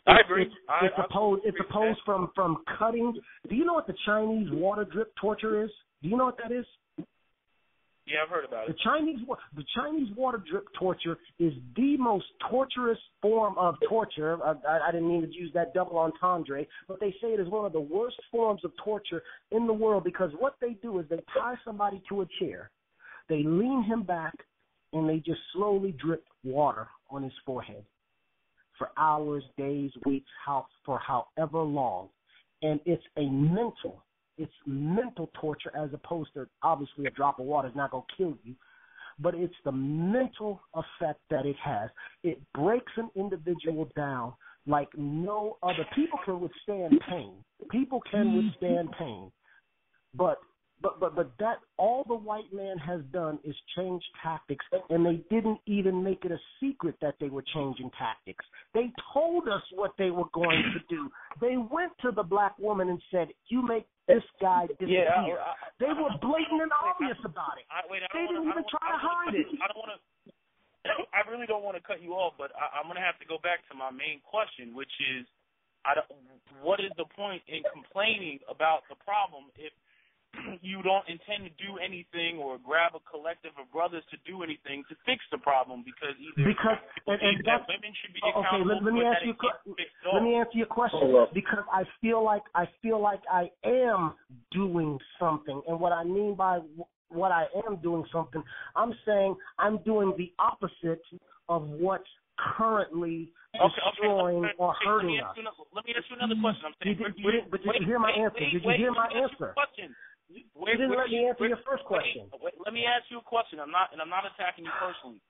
I agree. It's opposed from cutting. Do you know what the Chinese water drip torture is? Do you know what that is? Yeah, I've heard about it. The Chinese water drip torture is the most torturous form of torture. I didn't mean to use that double entendre, but they say it is one of the worst forms of torture in the world, because what they do is they tie somebody to a chair, they lean him back, and they just slowly drip water on his forehead for hours, days, weeks, for however long. And it's mental torture, as opposed to, obviously, a drop of water is not going to kill you, but it's the mental effect that it has. It breaks an individual down like no other. People can withstand pain. But that all the white man has done is change tactics, and they didn't even make it a secret that they were changing tactics. They told us what they were going to do. They went to the black woman and said, you make this guy disappear. They were blatant and obvious about it. They didn't even try to hide it. I really don't want to cut you off, but I'm going to have to go back to my main question, which is, what is the point in complaining about the problem if you don't intend to do anything or grab a collective of brothers to do anything to fix the problem? Because that women should be accountable. Okay, let me answer your question. Because I feel like I am doing something, and what I mean by what I am doing something, I'm saying I'm doing the opposite of what's currently destroying or hurting us. Let me ask you another question. I'm saying, did you hear my answer? Did you hear my answer? You didn't let me answer your first question. Let me ask you a question. I'm not attacking you personally.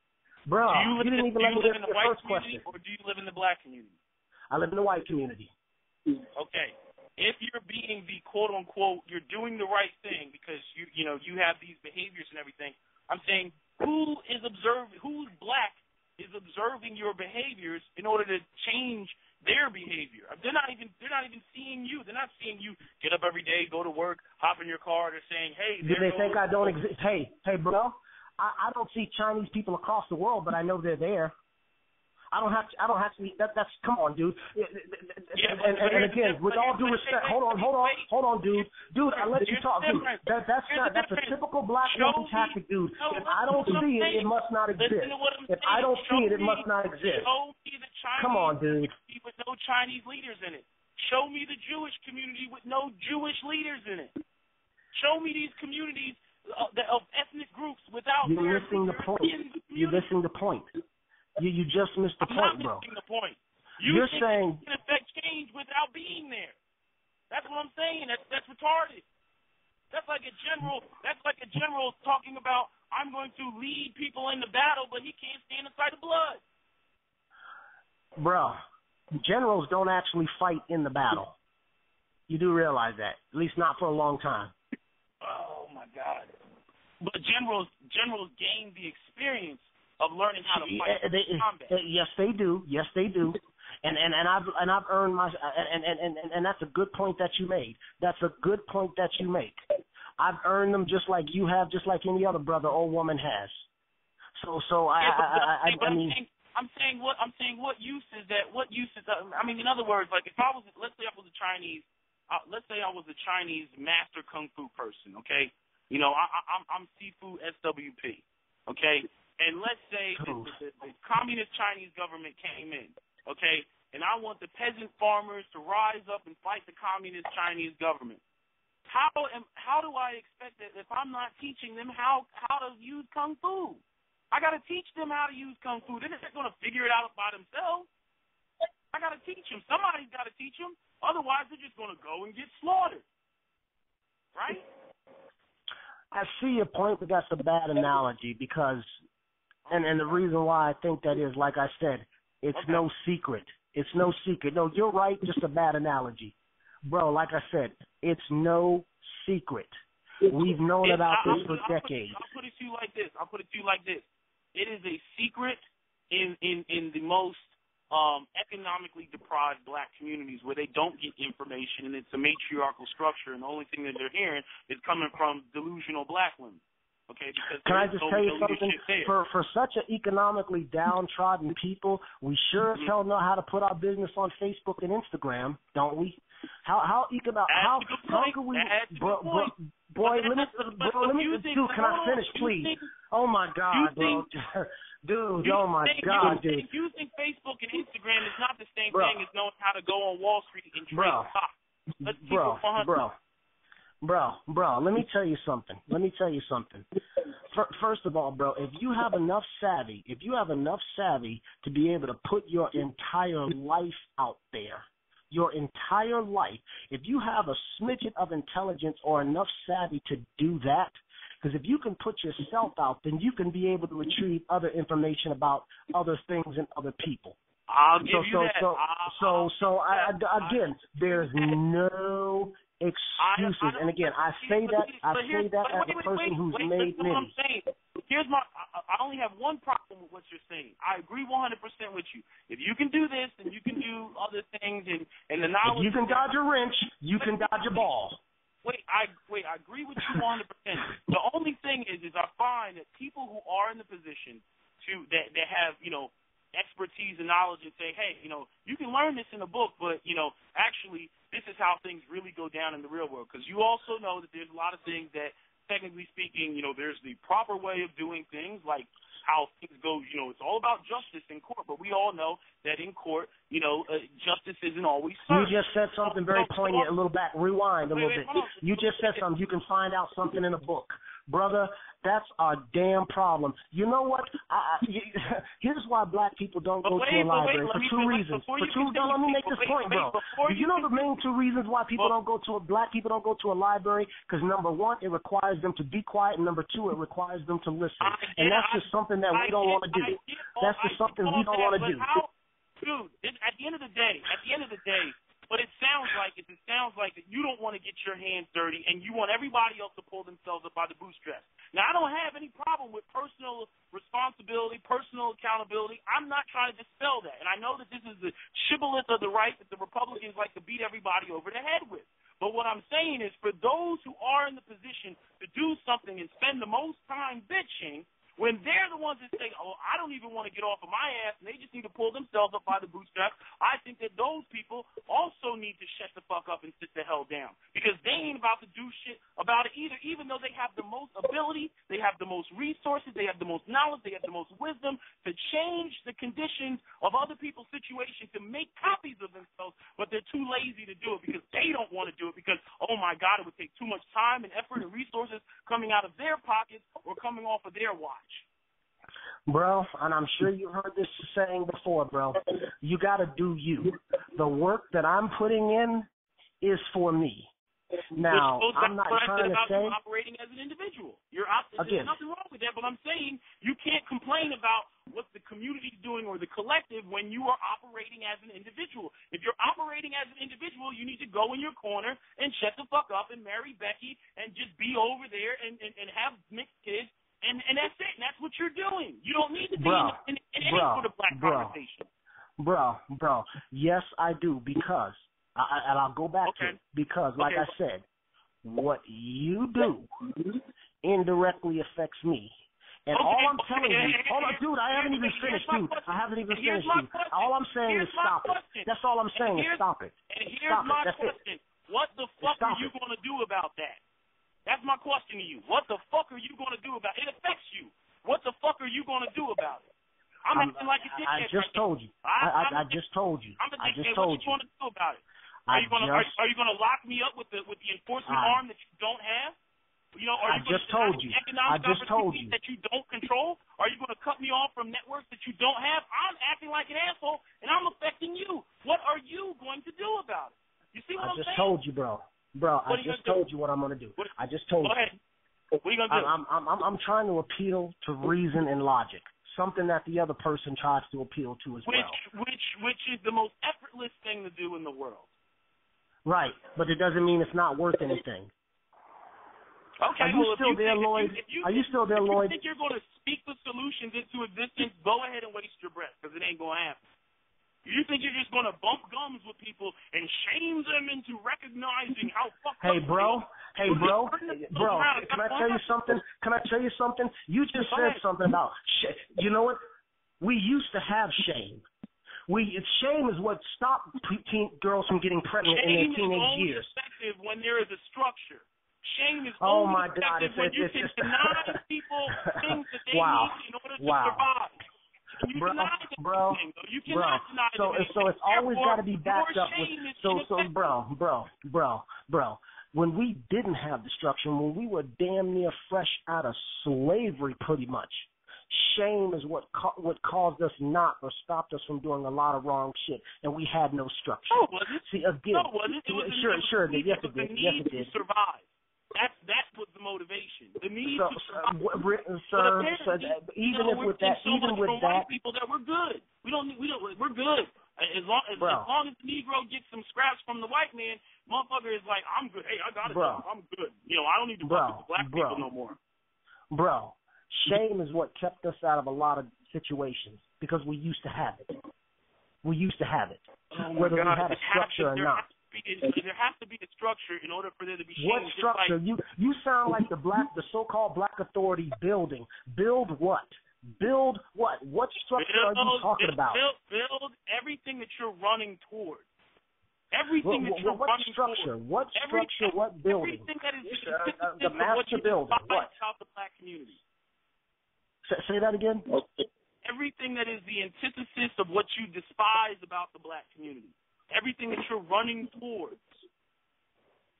Bro, you didn't even let me answer your first question. Or do you live in the black community? I live in the white community. Okay. If you're being the quote unquote, you're doing the right thing because you have these behaviors and everything. I'm saying who's black is observing your behaviors in order to change their behavior. They're not even seeing you. They're not seeing you get up every day, go to work, hop in your car. They're saying, hey. Do they think I don't exist? Hey, bro, I don't see Chinese people across the world, but I know they're there. I don't have to. That's come on, dude. And again, with all due respect, hold on, dude. I let you talk, dude. That's a typical black woman tactic, dude. If I don't see it, it must not exist. If I don't see it, it must not exist. Come on, dude. With no Chinese leaders in it. Show me the Jewish community with no Jewish leaders in it. Show me these communities of ethnic groups without. You're missing the point. You're missing the point. You just missed the point, bro. I'm not missing the point. You're saying you can affect change without being there. That's what I'm saying. That's retarded. That's like a general talking about I'm going to lead people into battle, but he can't stand the sight of blood. Bro, generals don't actually fight in the battle. You do realize that, at least not for a long time. Oh my God! But generals gain the experience of learning how to fight in combat. Yes, they do. And I've earned my and that's a good point that you made. I've earned them just like you have, just like any other brother or woman has. I mean. I'm saying what use is that? I mean, in other words, like if let's say I was a Chinese master kung fu person, okay? I'm Sifu SWP, okay? And let's say the communist Chinese government came in, okay? And I want the peasant farmers to rise up and fight the communist Chinese government. How do I expect that if I'm not teaching them how to use kung fu? I got to teach them how to use kung fu. They're not going to figure it out by themselves. I got to teach them. Somebody's got to teach them. Otherwise, they're just going to go and get slaughtered. Right? I see your point, but that's a bad analogy because, and the reason why I think that is, like I said, it's no secret. It's no secret. No, you're right, just a bad analogy. Bro, like I said, it's no secret. We've known about this for decades. I'll put it to you like this. It is a secret in the most economically deprived black communities where they don't get information, and it's a matriarchal structure, and the only thing that they're hearing is coming from delusional black women. Okay, because can I just tell you something? For such an economically downtrodden people, we sure as hell know how to put our business on Facebook and Instagram, don't we? How can we, boy, let me, dude, can I finish, please? Oh my God, bro. Dude, oh my God, dude. Using Facebook and Instagram is not the same thing as knowing how to go on Wall Street and trade stocks. Let's keep it 100. Bro, let me tell you something. First of all, bro, if you have enough savvy to be able to put your entire life out there, if you have a smidget of intelligence or enough savvy to do that, because if you can put yourself out, then you can be able to retrieve other information about other things and other people. I'll give you that. Again, there's no excuses. And again, I say that as a person who's made many. I only have one problem with what you're saying. I agree 100% with you. If you can do this, then you can do other things, and the knowledge. If you can dodge a wrench, you can dodge a ball. I agree with you 100%. The only thing is I find that people who are in the position that have, expertise and knowledge and say, hey, you can learn this in a book, but, actually this is how things really go down in the real world. Because you also know that there's a lot of things that, technically speaking, there's the proper way of doing things, like how things go, it's all about justice in court, but we all know that in court, justice isn't always served. You just said something very poignant, a little back, rewind a little bit. You just said something, you can find out something in a book. Brother, that's our damn problem. You know what? Here's why black people don't go to a library for two reasons. Let me make this point, bro. You know the main two reasons why black people don't go to a library? Because number one, it requires them to be quiet, and number two, it requires them to listen. And that's just something that we don't want to do. That's just something we don't want to do. Dude, at the end of the day, what it sounds like that you don't want to get your hands dirty and you want everybody else to pull themselves up by the bootstraps. Now, I don't have any problem with personal responsibility, personal accountability. I'm not trying to dispel that. And I know that this is the shibboleth of the right that the Republicans like to beat everybody over the head with. But what I'm saying is for those who are in the position to do something and spend the most time bitching, when they're the ones that say, oh, I don't even want to get off of my ass, and they just need to pull themselves up by the bootstraps, I think that those people also need to shut the fuck up and sit the hell down. Because they ain't about to do shit about it either, even though they have the most ability, they have the most resources, they have the most knowledge, they have the most wisdom to change the conditions of other people's situations, to make copies of themselves, but they're too lazy to do it because they don't want to do it because, oh my God, it would take too much time and effort and resources coming out of their pockets or coming off of their watch. Bro, and I'm sure you heard this saying before, bro. You got to do you. The work that I'm putting in is for me. Now, I'm not trying to say... You operating as an individual. There's nothing wrong with that, but I'm saying you can't complain about what the community's doing or the collective when you are operating as an individual. If you're operating as an individual, you need to go in your corner and shut the fuck up and marry Becky and just be over there and have mixed kids. And that's it. And that's what you're doing. You don't need to be in any sort of black conversation. Bro. Yes, I do, because, and I'll go back to it, because, like I said, what you do indirectly affects me. And all I'm telling you, hold on, dude, I haven't even finished, dude. I haven't even finished, dude. All I'm saying is stop it. That's all I'm saying is stop it. And here's my question. What the fuck are you going to do about that? That's my question to you. What the fuck are you going to do about it? It affects you. What the fuck are you going to do about it? I'm acting like a dickhead. I just told you. I just told you. I'm a dickhead. What you going to do about it? Are you going to lock me up with the enforcement arm that you don't have? Are you going to economic opportunities that you don't control? Are you going to cut me off from networks that you don't have? I'm acting like an asshole, and I'm affecting you. What are you going to do about it? You see what I'm saying? I just told you, bro. Bro, I just told you what I'm going to do. I just told you. Go ahead. What are you going to do? I'm trying to appeal to reason and logic, something that the other person tries to appeal to as well. Which is the most effortless thing to do in the world. Right, but it doesn't mean it's not worth anything. Okay, Are you still there, Lloyd? Are you still there, Lloyd? If you think you're going to speak the solutions into existence, go ahead and waste your breath, because it ain't going to happen. You think you're just going to bump gums with people and shame them into recognizing how fucked up Hey, bro. Can I tell you something? You just said something about shame. You know what? We used to have shame. Shame is what stopped girls from getting pregnant in their teenage years. Shame is only effective when there is a structure. Shame is only effective when you can deny people things that they need in order to survive. Bro. So it's always got to be backed up with. Bro. When we didn't have the structure, when we were damn near fresh out of slavery, pretty much, shame is what caused us not or stopped us from doing a lot of wrong shit, and we had no structure. No, was it? See, again, no, was it? Sure. Yes, it did. Yes, it did. To survive. That was the motivation. The need to survive. Even with that, people that we're good. We're good. As long as the Negro gets some scraps from the white man, motherfucker is like, I'm good. Hey, I got it. I'm good. I don't need to fuck with the black people no more. Bro, shame is what kept us out of a lot of situations because we used to have it. Whether we had a structure or not. There has to be a structure in order for there to be shame. What structure? You sound like the so-called black authority building. Build what? Build what? What structure are you talking about? Build everything that you're running towards. Everything that you're what running structure? towards. What structure? What building? Everything that is the master building. What? About the black community. Say that again. Everything that is the antithesis of what you despise about the black community. Everything that you're running towards.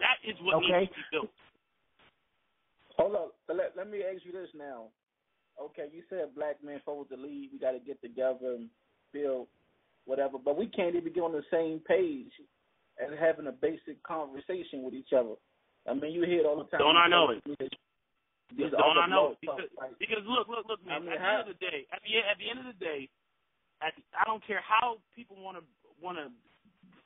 That is what needs to be built. Hold up. Let me ask you this now. Okay, you said black men supposed to lead. We got to get together and build whatever, but we can't even get on the same page as having a basic conversation with each other. I mean, you hear it all the time. Don't I know it? Don't I know it? Because look, man. At the end of the day, I don't care how people want to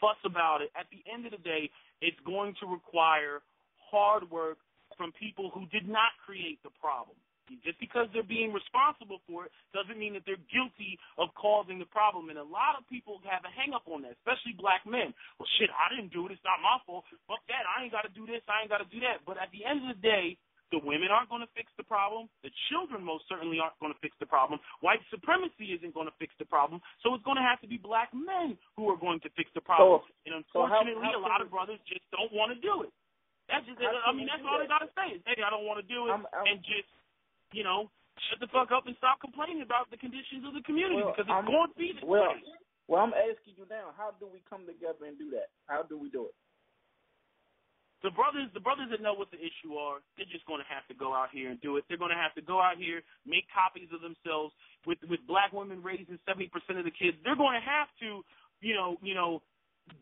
fuss about it. At the end of the day, it's going to require hard work from people who did not create the problem. Just because they're being responsible for it doesn't mean that they're guilty of causing the problem. And a lot of people have a hang-up on that, especially black men. Well, shit, I didn't do it. It's not my fault. Fuck that. I ain't got to do this. I ain't got to do that. But at the end of the day, the women aren't going to fix the problem. The children most certainly aren't going to fix the problem. White supremacy isn't going to fix the problem. So it's going to have to be black men who are going to fix the problem. And unfortunately, a lot of brothers just don't want to do it. That's just, that's all they got to say is, hey, I don't want to do it, and just, shut the fuck up and stop complaining about the conditions of the community, because it's going to be this way. Well, I'm asking you now, how do we come together and do that? How do we do it? The brothers that know what the issue are, they're just going to have to go out here and do it. They're going to have to go out here, make copies of themselves. With black women raising 70% of the kids, they're going to have to,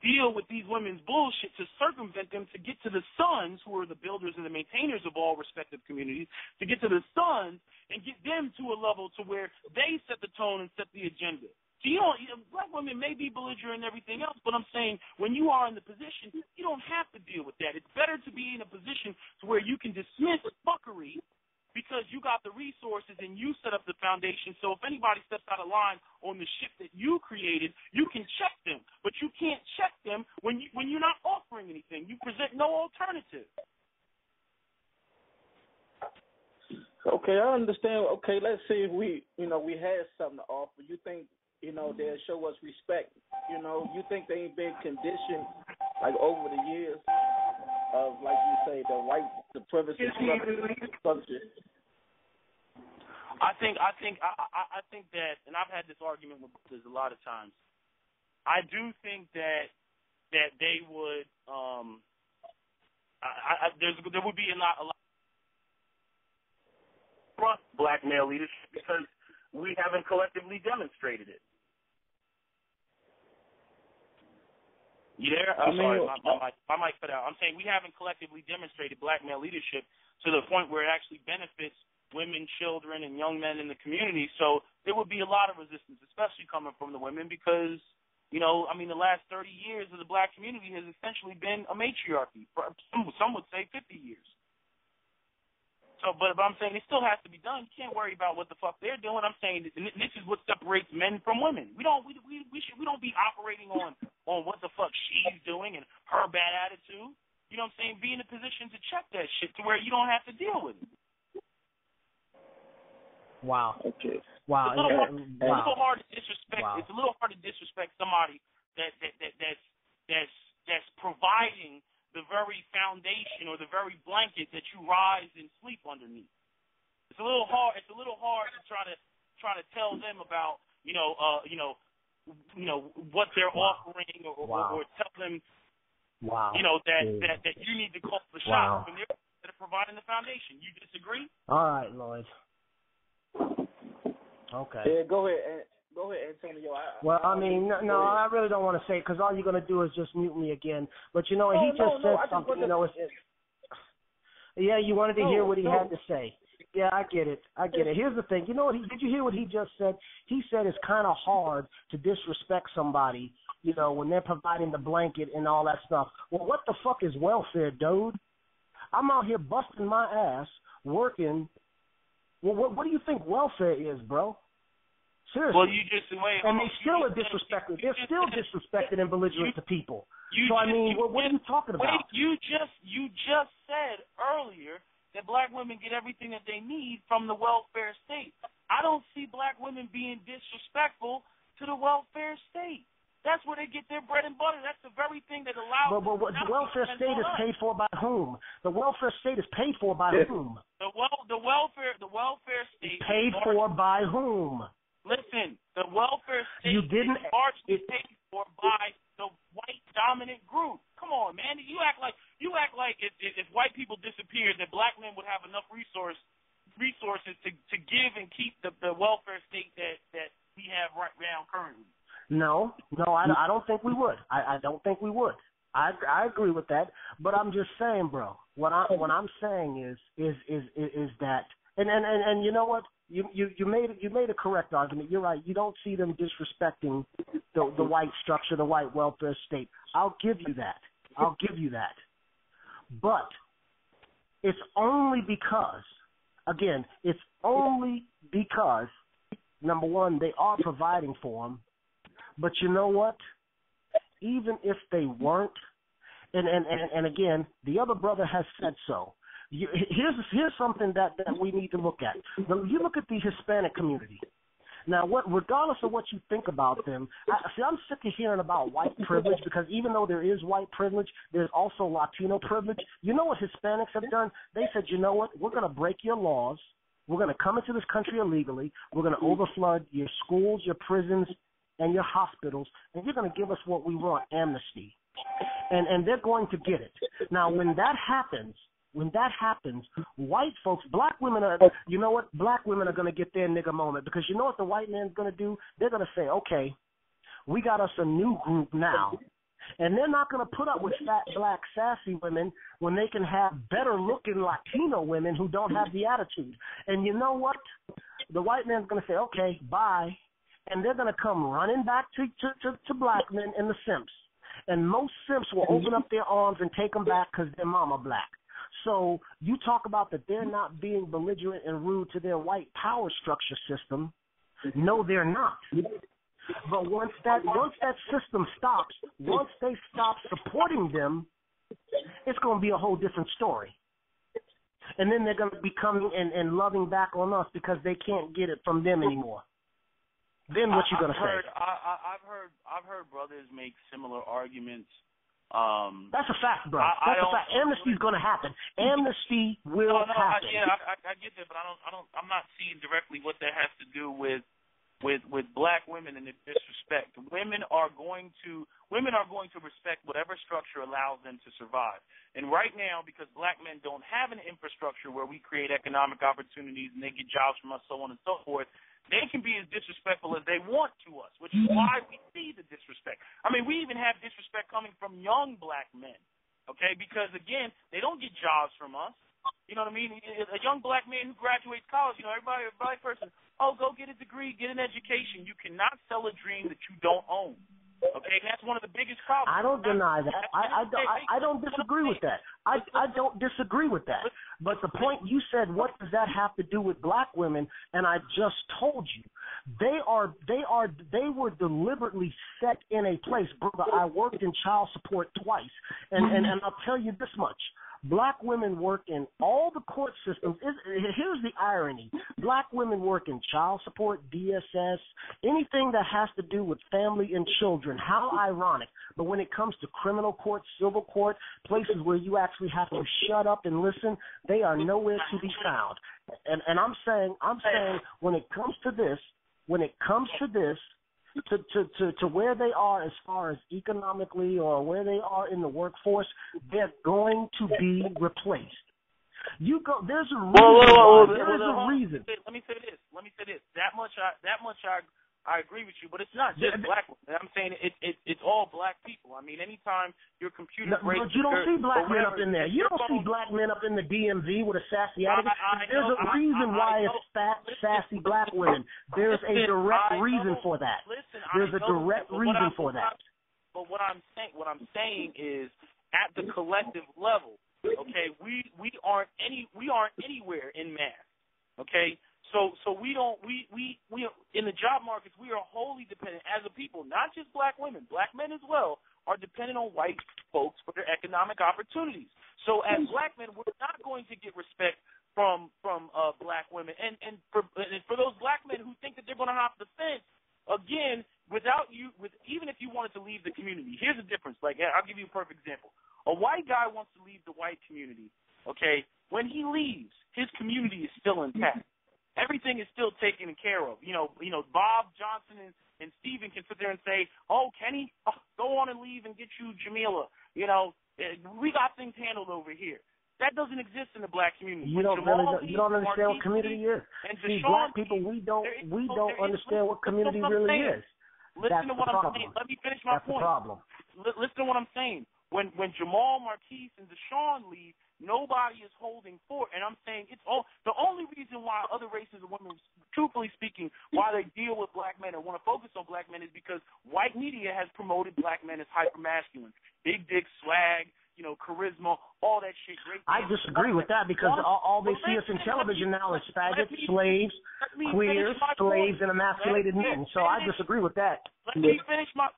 deal with these women's bullshit to circumvent them, to get to the sons, who are the builders and the maintainers of all respective communities, to get to the sons and get them to a level to where they set the tone and set the agenda. So black women may be belligerent and everything else, but I'm saying when you are in the position, you don't have to deal with that. It's better to be in a position to where you can dismiss fuckery because you got the resources and you set up the foundation. So if anybody steps out of line on the shit that you created, you can check them. But you can't check them when you're not offering anything. You present no alternative. Okay, I understand. Okay, let's see if we had something to offer. You think, they'll show us respect. You think they ain't been conditioned, like, over the years of, like you say, the white supremacy structure. I think that, and I've had this argument with brothers a lot of times. I do think that they would. There would be a lot of black male leadership because we haven't collectively demonstrated it. You there? I'm sorry, my mic cut out. I'm saying we haven't collectively demonstrated black male leadership to the point where it actually benefits women, children, and young men in the community. So there would be a lot of resistance, especially coming from the women, because, the last 30 years of the black community has essentially been a matriarchy. Some would say 50 years. So, but I'm saying it still has to be done. You can't worry about what the fuck they're doing. I'm saying this is what separates men from women. We don't be operating on what the fuck she's doing and her bad attitude. You know what I'm saying? Be in a position to check that shit to where you don't have to deal with it. Wow. Okay. Wow. It's a little hard to disrespect. Wow. It's a little hard to disrespect somebody that's providing the very foundation or the very blanket that you rise and sleep underneath. It's a little hard. It's a little hard to try to tell them about what they're offering or tell them that you need to call the shots when they're providing the foundation. You disagree? All right, Lloyd. Okay. Yeah, go ahead, Antonio. No, I really don't want to say it because all you're going to do is just mute me again. But, he just said something, yeah, you wanted to hear what he had to say. Yeah, I get it. Here's the thing. You know what? Did you hear what he just said? He said it's kind of hard to disrespect somebody, when they're providing the blanket and all that stuff. Well, what the fuck is welfare, dude? I'm out here busting my ass, working. Well, what do you think welfare is, bro? Seriously. Well, you just and they still are disrespected. They're still disrespected and belligerent to people. What are you talking about? Wait, you just said earlier that black women get everything that they need from the welfare state. I don't see black women being disrespectful to the welfare state. That's where they get their bread and butter. That's the very thing that allows them to the welfare state is paid for by whom? The welfare state is paid for by whom? The welfare state paid for by whom? Listen, the welfare state is largely paid for by the white dominant group. Come on, man. You act like if white people disappeared, that black men would have enough resources to give and keep the welfare state that we have right now currently. No, I don't think we would. I don't think we would. I agree with that, but I'm just saying, bro. What I'm saying is that, and you know what? You made a correct argument. You're right. You don't see them disrespecting the white structure, the white welfare state. I'll give you that. But it's only because, again, number one, they are providing for them. But you know what? Even if they weren't, and again, the other brother has said so. Here's something that we need to look at. You look at the Hispanic community. Now, regardless of what you think about them, I'm sick of hearing about white privilege, because even though there is white privilege, there's also Latino privilege. You know what Hispanics have done? They said, you know what? We're going to break your laws. We're going to come into this country illegally. We're going to overflood your schools, your prisons, and your hospitals, and you're going to give us what we want, amnesty. And they're going to get it. Now, when that happens, white folks, black women are, you know what? Black women are going to get their nigga moment, because you know what the white man's going to do? They're going to say, okay, we got us a new group now. And they're not going to put up with fat, black, sassy women when they can have better-looking Latino women who don't have the attitude. And you know what? The white man's going to say, okay, bye. And they're going to come running back to black men and the simps. And most simps will open up their arms and take them back because their mama black. So you talk about that they're not being belligerent and rude to their white power structure system. No, they're not. But once that system stops, once they stop supporting them, it's going to be a whole different story. And then they're going to be coming and loving back on us because they can't get it from them anymore. Then what you gonna say? I've heard brothers make similar arguments. That's a fact, bro. That's a fact. Amnesty's gonna happen. Amnesty will happen. I get that, but I'm not seeing directly what that has to do with black women and the disrespect. Women are going to respect whatever structure allows them to survive. And right now, because black men don't have an infrastructure where we create economic opportunities and they get jobs from us, so on and so forth, they can be as disrespectful as they want to us, which is why we see the disrespect. I mean, we even have disrespect coming from young black men, okay? Because, again, they don't get jobs from us. You know what I mean? A young black man who graduates college, you know, every black person, go get a degree, get an education. You cannot sell a dream that you don't own. Okay, and that's one of the biggest problems. I don't deny that. I don't disagree with that. I don't disagree with that. But the point you said, what does that have to do with black women? And I just told you, they were deliberately set in a place, brother. I worked in child support twice, and I'll tell you this much. Black women work in all the court systems. Here's the irony. Black women work in child support, DSS, anything that has to do with family and children. How ironic. But when it comes to criminal court, civil court, places where you actually have to shut up and listen, they are nowhere to be found. And I'm saying when it comes to this, to where they are as far as economically or where they are in the workforce, they're going to be replaced. There's a reason. There is a reason. Let me say this. That much I agree with you, but it's not just black women. I'm saying it's all black people. I mean, anytime your computer breaks, but you don't see black men up in there. You don't see black men up in the DMV with a sassy attitude. There's a reason why it's fat, sassy black women. There's a direct reason for that. There's a direct reason for that. But what I'm saying is, at the collective level, okay, we aren't anywhere in mass. Okay, So we in the job markets, we are wholly dependent as a people, not just black women, black men as well, are dependent on white folks for their economic opportunities. So as black men, we're not going to get respect from black women. And for those black men who think that they're going to hop the fence, again, even if you wanted to leave the community, here's the difference. Like, I'll give you a perfect example. A white guy wants to leave the white community, okay? When he leaves, his community is still intact. Everything is still taken care of. You know, Bob Johnson and Steven can sit there and say, oh, Kenny, go on and leave and get you Jamila. You know, we got things handled over here. That doesn't exist in the black community. You don't understand what community is. See, black people, we don't understand what community really is. Listen to what I'm saying. Let me finish my point. That's the problem. Listen to what I'm saying. When Jamal, Marquise, and Deshaun leave, nobody is holding fort. And I'm saying the only reason why other races of women, truthfully speaking, why they deal with black men and want to focus on black men is because white media has promoted black men as hyper-masculine. Big dick, swag, you know, charisma, all that shit. Great. I disagree with that because all they see us in television now is faggots, slaves, queers, slaves, and emasculated men. So I disagree with that. Let me finish my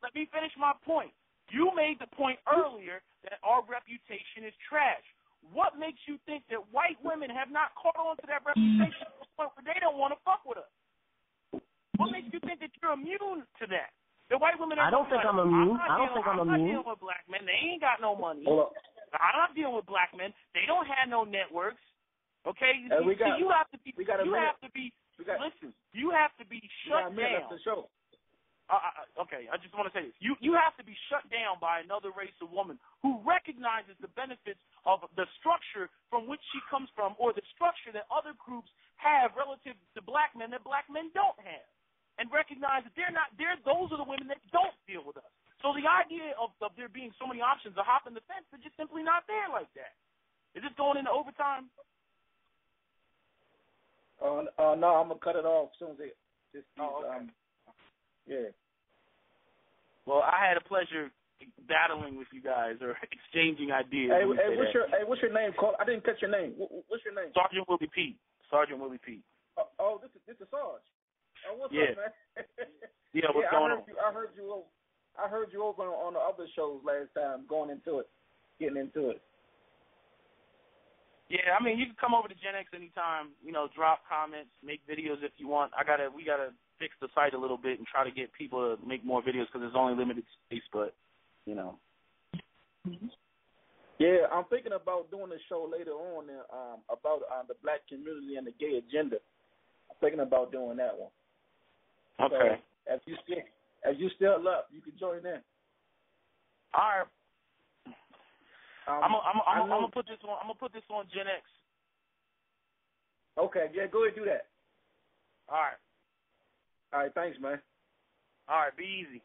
point. You made the point earlier that our reputation is trash. What makes you think that white women have not caught on to that reputation to the point where they don't want to fuck with us? What makes you think that you're immune to that? The white women are I don't think I'm immune. I'm not dealing with black men. They ain't got no money. I'm not dealing with black men. They don't have no networks. Okay? You have to be shut down. Okay, I just want to say this. You have to be shut down by another race of woman who recognizes the benefits of the structure from which she comes from or the structure that other groups have relative to black men that black men don't have, and recognize that those are the women that don't deal with us. So the idea of there being so many options to hop in the fence are just simply not there like that. Is this going into overtime? No, I'm going to cut it off as soon as okay. Yeah. Well, I had a pleasure battling with you guys or exchanging ideas. What's your name? I didn't catch your name. What's your name? Sergeant Williepete. Sergeant Williepete. This is Sarge. What's up, man? Yeah, what's going on? I heard you over on the other shows last time, getting into it. Yeah, I mean, you can come over to Gen X anytime. You know, drop comments, make videos if you want. We gotta fix the site a little bit and try to get people to make more videos because there's only limited space. But you know. Yeah, I'm thinking about doing a show later on about the black community and the gay agenda. I'm thinking about doing that one. Okay. So if you still up, you can join in. All right. I'm gonna put this on. I'm gonna put this on Gen X. Okay. Yeah. Go ahead and do that. All right. All right. Thanks, man. All right. Be easy.